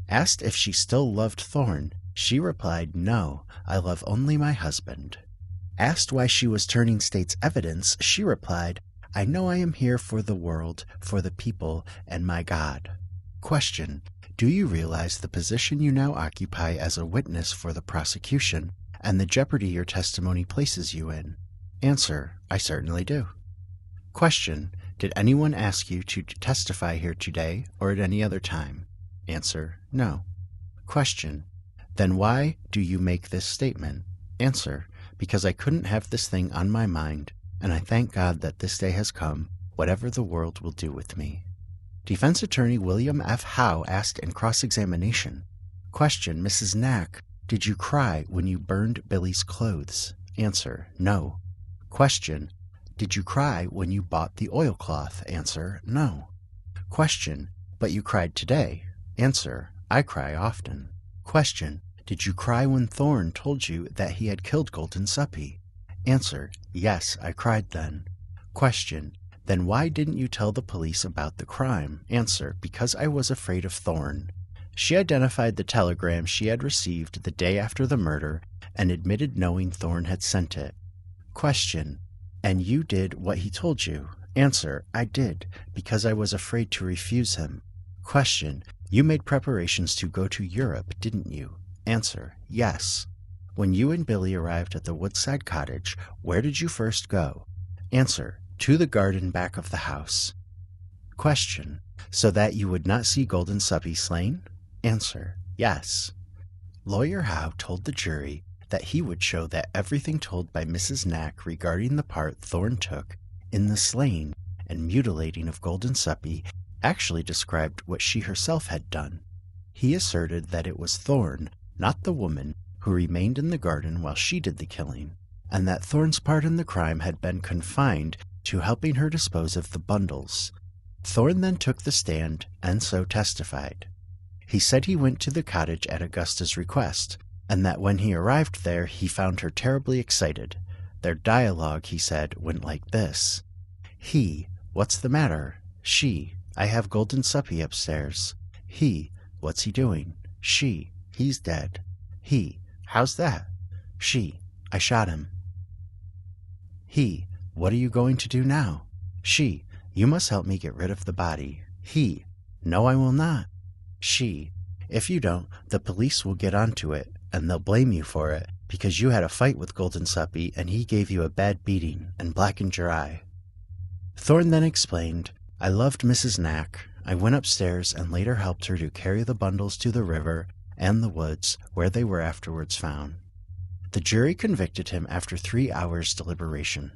Asked if she still loved Thorne, she replied, 'No, I love only my husband.' Asked why she was turning state's evidence, she replied, 'I know I am here for the world, for the people, and my God.' Question: Do you realize the position you now occupy as a witness for the prosecution and the jeopardy your testimony places you in? Answer: I certainly do. Question: Did anyone ask you to testify here today or at any other time? Answer: No. Question: Then why do you make this statement? Answer: Because I couldn't have this thing on my mind, and I thank God that this day has come, whatever the world will do with me. Defense Attorney William F. Howe asked in cross-examination, Question: Mrs. Knack, did you cry when you burned Billy's clothes? Answer: No. Question: Did you cry when you bought the oilcloth? Answer: No. Question: But you cried today? Answer: I cry often. Question: Did you cry when Thorne told you that he had killed Guldensuppe? Answer: Yes, I cried then. Question: Then why didn't you tell the police about the crime? Answer: Because I was afraid of Thorne. She identified the telegram she had received the day after the murder and admitted knowing Thorne had sent it. Question: And you did what he told you? Answer: I did, because I was afraid to refuse him. Question: You made preparations to go to Europe, didn't you? Answer: Yes. When you and Billy arrived at the Woodside cottage, where did you first go? Answer: To the garden back of the house. Question: So that you would not see Guldensuppe slain? Answer: Yes. Lawyer Howe told the jury that he would show that everything told by Mrs. Knack regarding the part Thorne took in the slaying and mutilating of Guldensuppe actually described what she herself had done. He asserted that it was Thorne, not the woman, who remained in the garden while she did the killing, and that Thorne's part in the crime had been confined to helping her dispose of the bundles. Thorne then took the stand and so testified. He said he went to the cottage at Augusta's request, and that when he arrived there he found her terribly excited. Their dialogue, he said, went like this. He, what's the matter? She, I have Guldensuppe upstairs. He, what's he doing? She, he's dead. He, how's that? She, I shot him. He, what are you going to do now? She, you must help me get rid of the body. He, no, I will not. She, if you don't, the police will get onto it, and they'll blame you for it, because you had a fight with Guldensuppe and he gave you a bad beating and blackened your eye. Thorne then explained, I loved Mrs. Knack. I went upstairs and later helped her to carry the bundles to the river and the woods where they were afterwards found. The jury convicted him after 3 hours' deliberation.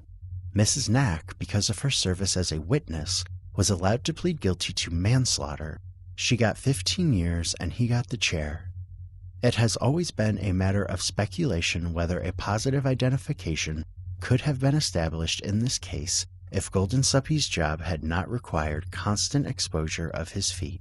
Mrs. Knack, because of her service as a witness, was allowed to plead guilty to manslaughter. She got 15 years and he got the chair. It has always been a matter of speculation whether a positive identification could have been established in this case if Guldensuppe's job had not required constant exposure of his feet.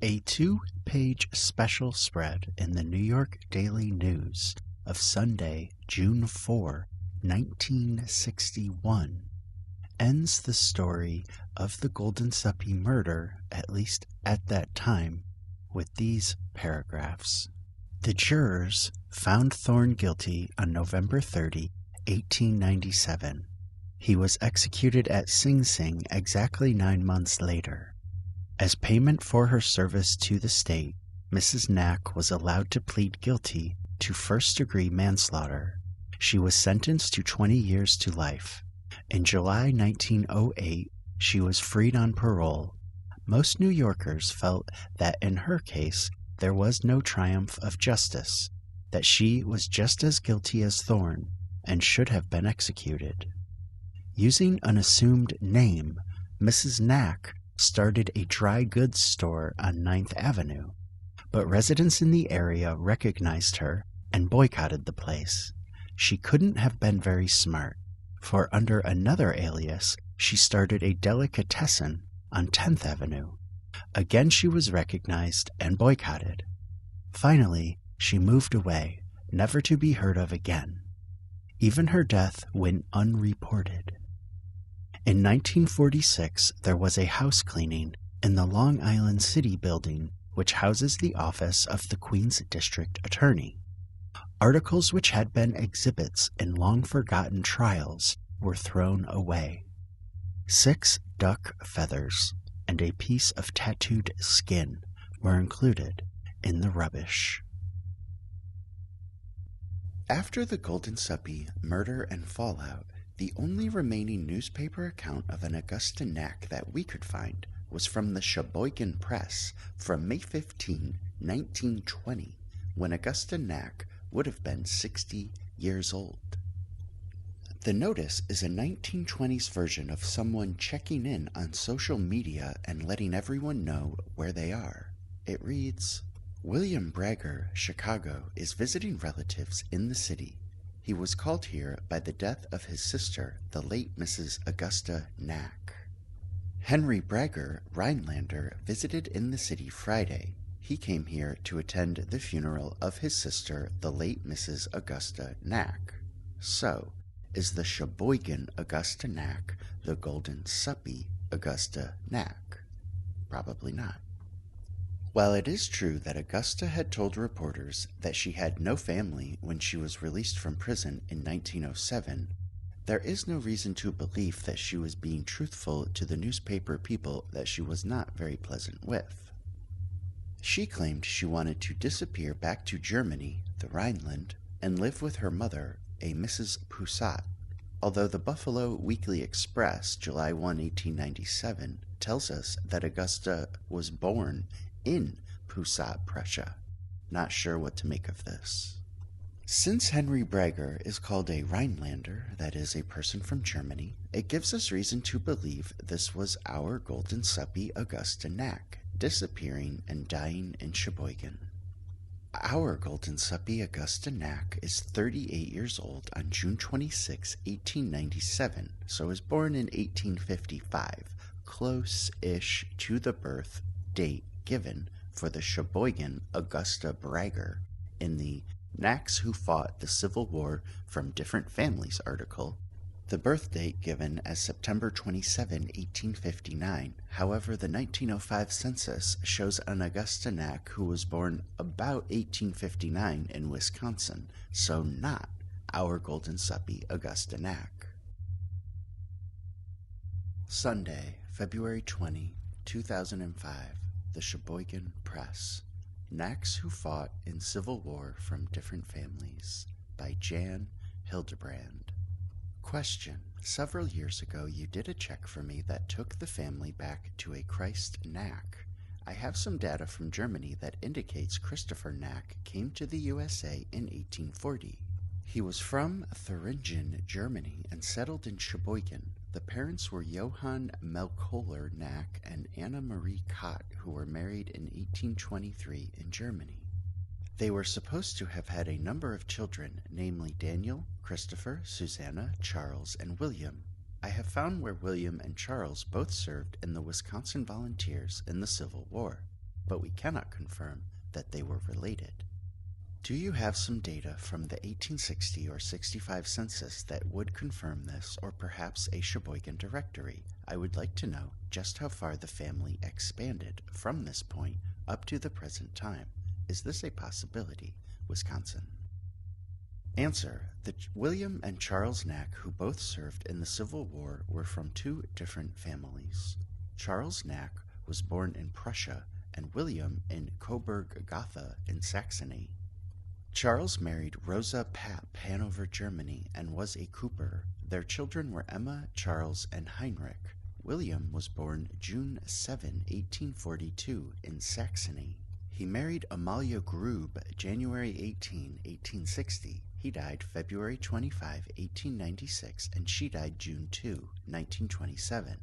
A 2-page special spread in the New York Daily News of Sunday, June 4, 1961, ends the story of the Guldensuppe murder, at least at that time, with these paragraphs. The jurors found Thorne guilty on November 30, 1897. He was executed at Sing Sing exactly 9 months later. As payment for her service to the state, Mrs. Knack was allowed to plead guilty to first-degree manslaughter. She was sentenced to 20 years to life. In July 1908, she was freed on parole. Most New Yorkers felt that in her case there was no triumph of justice, that she was just as guilty as Thorne and should have been executed. Using an assumed name, Mrs. Knack started a dry goods store on 9th Avenue, but residents in the area recognized her and boycotted the place. She couldn't have been very smart, for under another alias, she started a delicatessen on 10th Avenue. Again she was recognized and boycotted. Finally, she moved away, never to be heard of again. Even her death went unreported. In 1946, there was a house cleaning in the Long Island City building, which houses the office of the Queens District Attorney. Articles which had been exhibits in long-forgotten trials were thrown away. 6 duck feathers and a piece of tattooed skin were included in the rubbish. After the Guldensuppe murder and fallout, the only remaining newspaper account of an Augusta Knack that we could find was from the Sheboygan Press from May 15, 1920, when Augusta Knack would have been 60 years old. The notice is a 1920s version of someone checking in on social media and letting everyone know where they are. It reads, William Bragger, Chicago, is visiting relatives in the city. He was called here by the death of his sister, the late Mrs. Augusta Knack. Henry Bragger, Rhinelander, visited in the city Friday. He came here to attend the funeral of his sister, the late Mrs. Augusta Knack. So, is the Sheboygan Augusta Knack the Guldensuppe Augusta Knack? Probably not. While it is true that Augusta had told reporters that she had no family when she was released from prison in 1907, there is no reason to believe that she was being truthful to the newspaper people that she was not very pleasant with. She claimed she wanted to disappear back to Germany, the Rhineland, and live with her mother, a Mrs. Poussat, although the Buffalo Weekly Express, July 1, 1897, tells us that Augusta was born in Poussat, Prussia. Not sure what to make of this. Since Henry Bragger is called a Rhinelander, that is, a person from Germany, it gives us reason to believe this was our Guldensuppe Augusta Knack, disappearing and dying in Sheboygan. Our Guldensuppe Augusta Knack is 38 years old on June 26, 1897, so was born in 1855, close-ish to the birth date given for the Sheboygan Augusta Bragger in the Knacks Who Fought the Civil War from Different Families article. The birth date given as September 27, 1859. However, the 1905 census shows an Augusta Knack who was born about 1859 in Wisconsin, so not our Guldensuppe Augusta Knack. Sunday, February 20, 2005. The Sheboygan Press. Knacks Who Fought in Civil War from Different Families by Jan Hildebrand. Question. Several years ago you did a check for me that took the family back to a Christ Knack. I have some data from Germany that indicates Christopher Knack came to the USA in 1840. He was from Thuringen, Germany, and settled in Sheboygan. The parents were Johann Melcholer Knack and Anna Marie Kott, who were married in 1823 in Germany. They were supposed to have had a number of children, namely Daniel, Christopher, Susanna, Charles, and William. I have found where William and Charles both served in the Wisconsin Volunteers in the Civil War, but we cannot confirm that they were related. Do you have some data from the 1860 or 65 census that would confirm this, or perhaps a Sheboygan directory? I would like to know just how far the family expanded from this point up to the present time. Is this a possibility? Wisconsin. Answer. The William and Charles Knack, who both served in the Civil War, were from two different families. Charles Knack was born in Prussia and William in Coburg-Gotha in Saxony. Charles married Rosa Papp, Hanover, Germany, and was a cooper. Their children were Emma, Charles, and Heinrich. William was born June 7, 1842, in Saxony. He married Amalia Grube January 18, 1860. He died February 25, 1896, and she died June 2, 1927.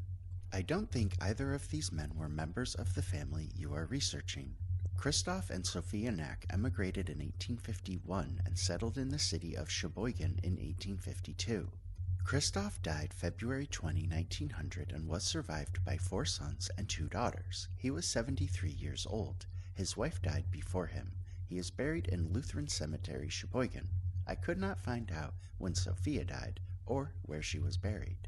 I don't think either of these men were members of the family you are researching. Christoph and Sophia Knack emigrated in 1851 and settled in the city of Sheboygan in 1852. Christoph died February 20, 1900, and was survived by 4 sons and 2 daughters. He was 73 years old. His wife died before him. He is buried in Lutheran Cemetery, Sheboygan. I could not find out when Sophia died or where she was buried.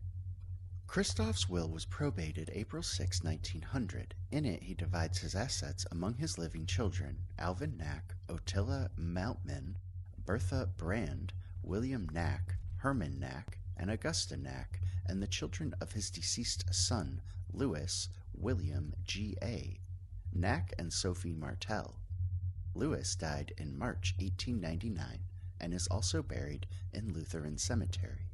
Christoph's will was probated April 6, 1900. In it, he divides his assets among his living children, Alvin Knack, Ottila Maltman, Bertha Brand, William Knack, Herman Knack, and Augusta Knack, and the children of his deceased son, Louis William G.A. Knack and Sophie Martel. Louis died in March 1899 and is also buried in Lutheran Cemetery.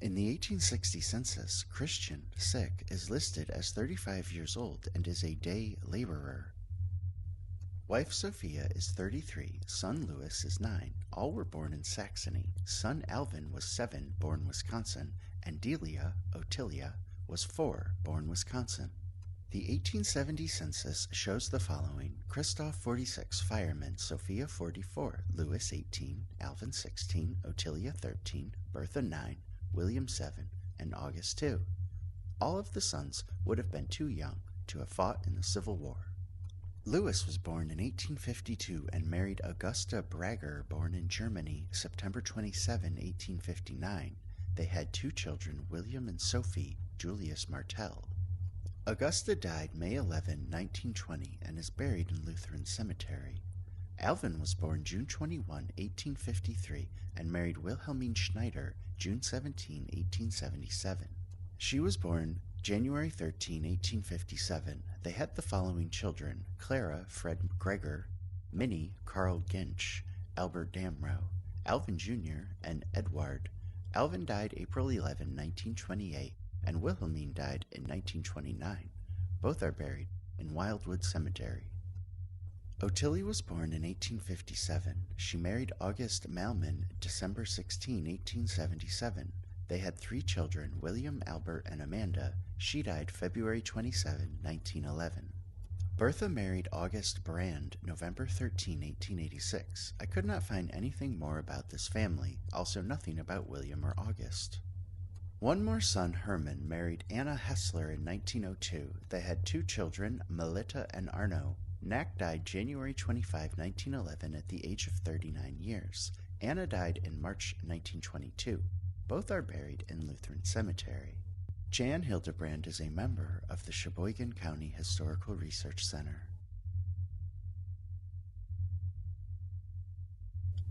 In the 1860 census, Christian, sick, is listed as 35 years old and is a day laborer. Wife Sophia is 33, son Louis is 9. All were born in Saxony. Son Alvin was 7, born Wisconsin, and Delia, Ottilia, was 4, born Wisconsin. The 1870 census shows the following: Christoph 46, fireman, Sophia 44, Louis 18, Alvin 16, Ottilia 13, Bertha 9, William 7, and August 2. All of the sons would have been too young to have fought in the Civil War. Louis was born in 1852 and married Augusta Bragger, born in Germany, September 27, 1859. They had 2 children, William and Sophie Julius Martel. Augusta died May 11, 1920, and is buried in Lutheran Cemetery. Alvin was born June 21, 1853, and married Wilhelmine Schneider June 17, 1877. She was born January 13, 1857. They had the following children: Clara Fred Gregor, Minnie Carl Ginch, Albert Damrow, Alvin Jr., and Edward. Alvin died April 11, 1928, and Wilhelmine died in 1929. Both are buried in Wildwood Cemetery. Ottilia was born in 1857. She married August Malman December 16, 1877. They had 3 children, William, Albert, and Amanda. She died February 27, 1911. Bertha married August Brand November 13, 1886. I could not find anything more about this family, also nothing about William or August. One more son, Herman, married Anna Hessler in 1902. They had 2 children, Melita and Arno. Knack died January 25, 1911 at the age of 39 years. Anna died in March 1922. Both are buried in Lutheran Cemetery. Jan Hildebrand is a member of the Sheboygan County Historical Research Center.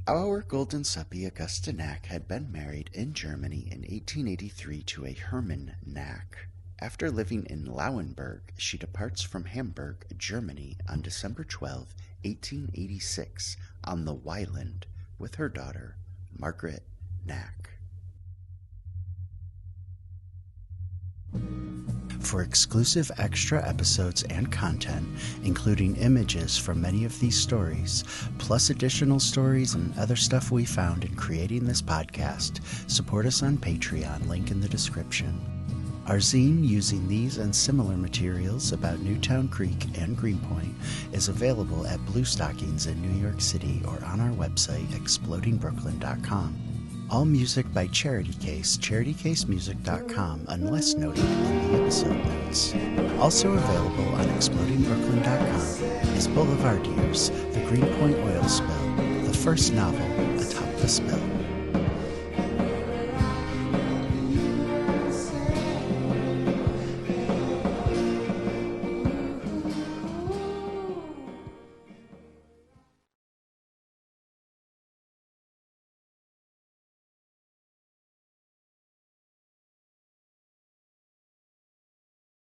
Our Guldensuppe Augusta Knack had been married in Germany in 1883 to a Hermann Knack. After living in Lauenburg, she departs from Hamburg, Germany on December 12, 1886 on the Weiland with her daughter, Margaret Knack. For exclusive extra episodes and content, including images from many of these stories, plus additional stories and other stuff we found in creating this podcast, support us on Patreon, link in the description. Our zine using these and similar materials about Newtown Creek and Greenpoint is available at Blue Stockings in New York City or on our website, explodingbrooklyn.com. All music by Charity Case, charitycasemusic.com, unless noted in the episode notes. Also available on explodingbrooklyn.com is Boulevard Years, The Greenpoint Oil Spill, the first novel atop the spill.